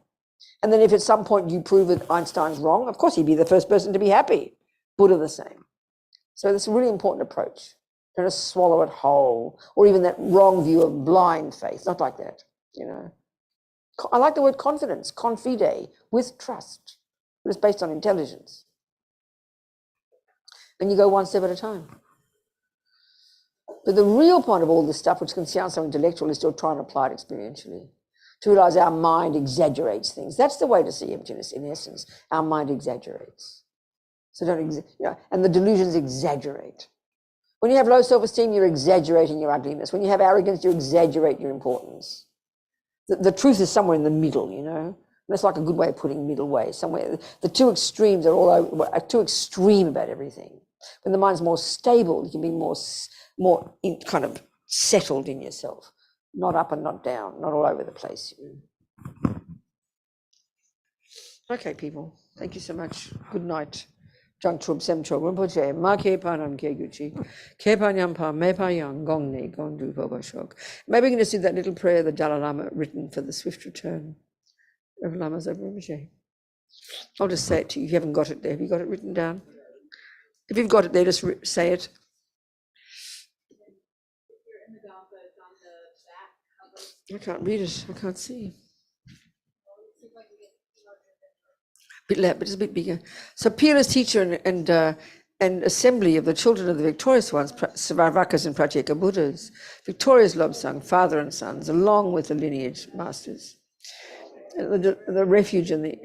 And then if at some point you prove that Einstein's wrong, of course he'd be the first person to be happy. Buddha the same. So that's a really important approach. Don't just swallow it whole, or even that wrong view of blind faith. Not like that, you know. I like the word confidence, confide, with trust. But it's based on intelligence. And you go one step at a time. But the real point of all this stuff, which can sound so intellectual, is to try and apply it experientially. To realise our mind exaggerates things. That's the way to see emptiness, in essence. Our mind exaggerates. So and the delusions exaggerate. When you have low self-esteem, you're exaggerating your ugliness. When you have arrogance, you exaggerate your importance. The truth is somewhere in the middle, you know. And that's like a good way of putting middle way, somewhere. The two extremes are too extreme about everything. When the mind's more stable, you can be more kind of settled in yourself. Not up and not down, not all over the place. Okay, people. Thank you so much. Good night. Jang Trub Sem Chog Rinpoche, Ma Ke Panam Ke Guchi, Ke Panyam Pa Me Pa Yang Gong Ne Gong Du Boba Shog. Maybe we can just do that little prayer the Dalai Lama written for the swift return of Lamas over Rinpoche. I'll just say it to you. If you haven't got it there, have you got it written down? If you've got it there, just say it. I can't read it. I can't see. Bit loud, but it's a bit bigger. So peerless teacher and assembly of the children of the victorious ones, Svarvakas and Pratyeka Buddhas, victorious Lobsang, father and sons, along with the lineage masters, the refuge in the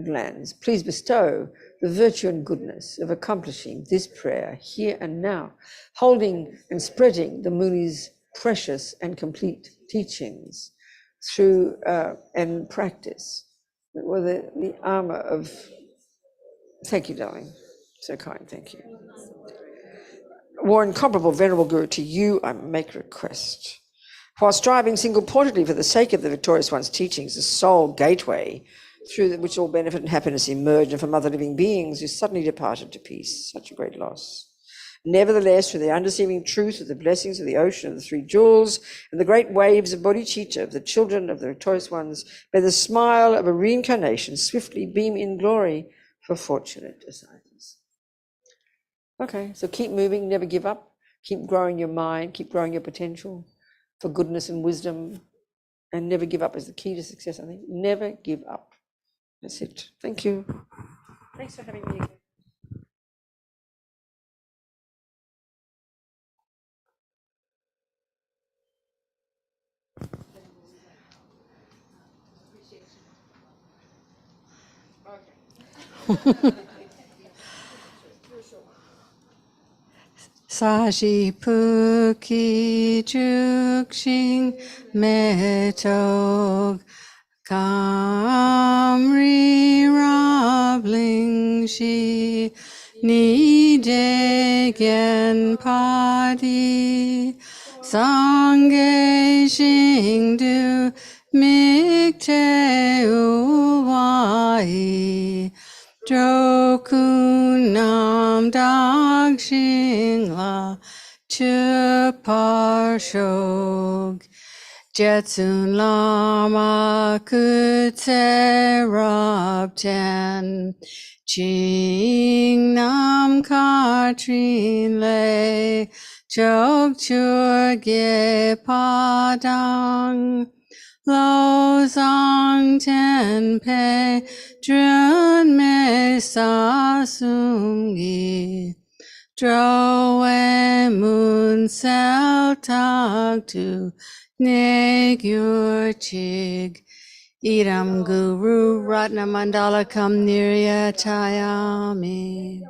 lands, please bestow the virtue and goodness of accomplishing this prayer here and now, holding and spreading the Muni's precious and complete teachings through and practice. Well, the armor of, thank you, darling, so kind, thank you. More incomparable, venerable Guru, to you I make request. While striving single-pointedly for the sake of the victorious one's teachings, the sole gateway through which all benefit and happiness emerge, and from other living beings who suddenly departed to peace, such a great loss. Nevertheless, through the undeceiving truth of the blessings of the ocean of the three jewels and the great waves of bodhicitta of the children of the victorious ones, may the smile of a reincarnation swiftly beam in glory for fortunate disciples. Okay, so keep moving, never give up, keep growing your mind, keep growing your potential for goodness and wisdom, and never give up is the key to success, I think. Never give up. That's it. Thank you. Thanks for having me. Saji puki jukshin metog kamri ra shi ni de gen pa di sangye xing du mik te u wai Droku nam dag xing la tu par shog Jetsun lama kutse rab ten Ching nam katrin le jok chur ge padang Lo zang ten pe drun me sa sung gi Dro e mun sel tak tu neg your chig Idam guru ratna mandala kam nirya tayami.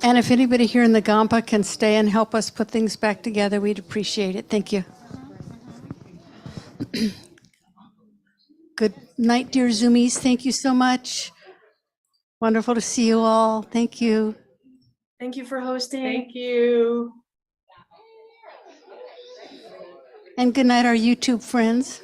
And if anybody here in the Gampa can stay and help us put things back together, we'd appreciate it. Thank you. Good night, dear Zoomies. Thank you so much. Wonderful to see you all. Thank you. Thank you for hosting. Thank you. And good night, our YouTube friends.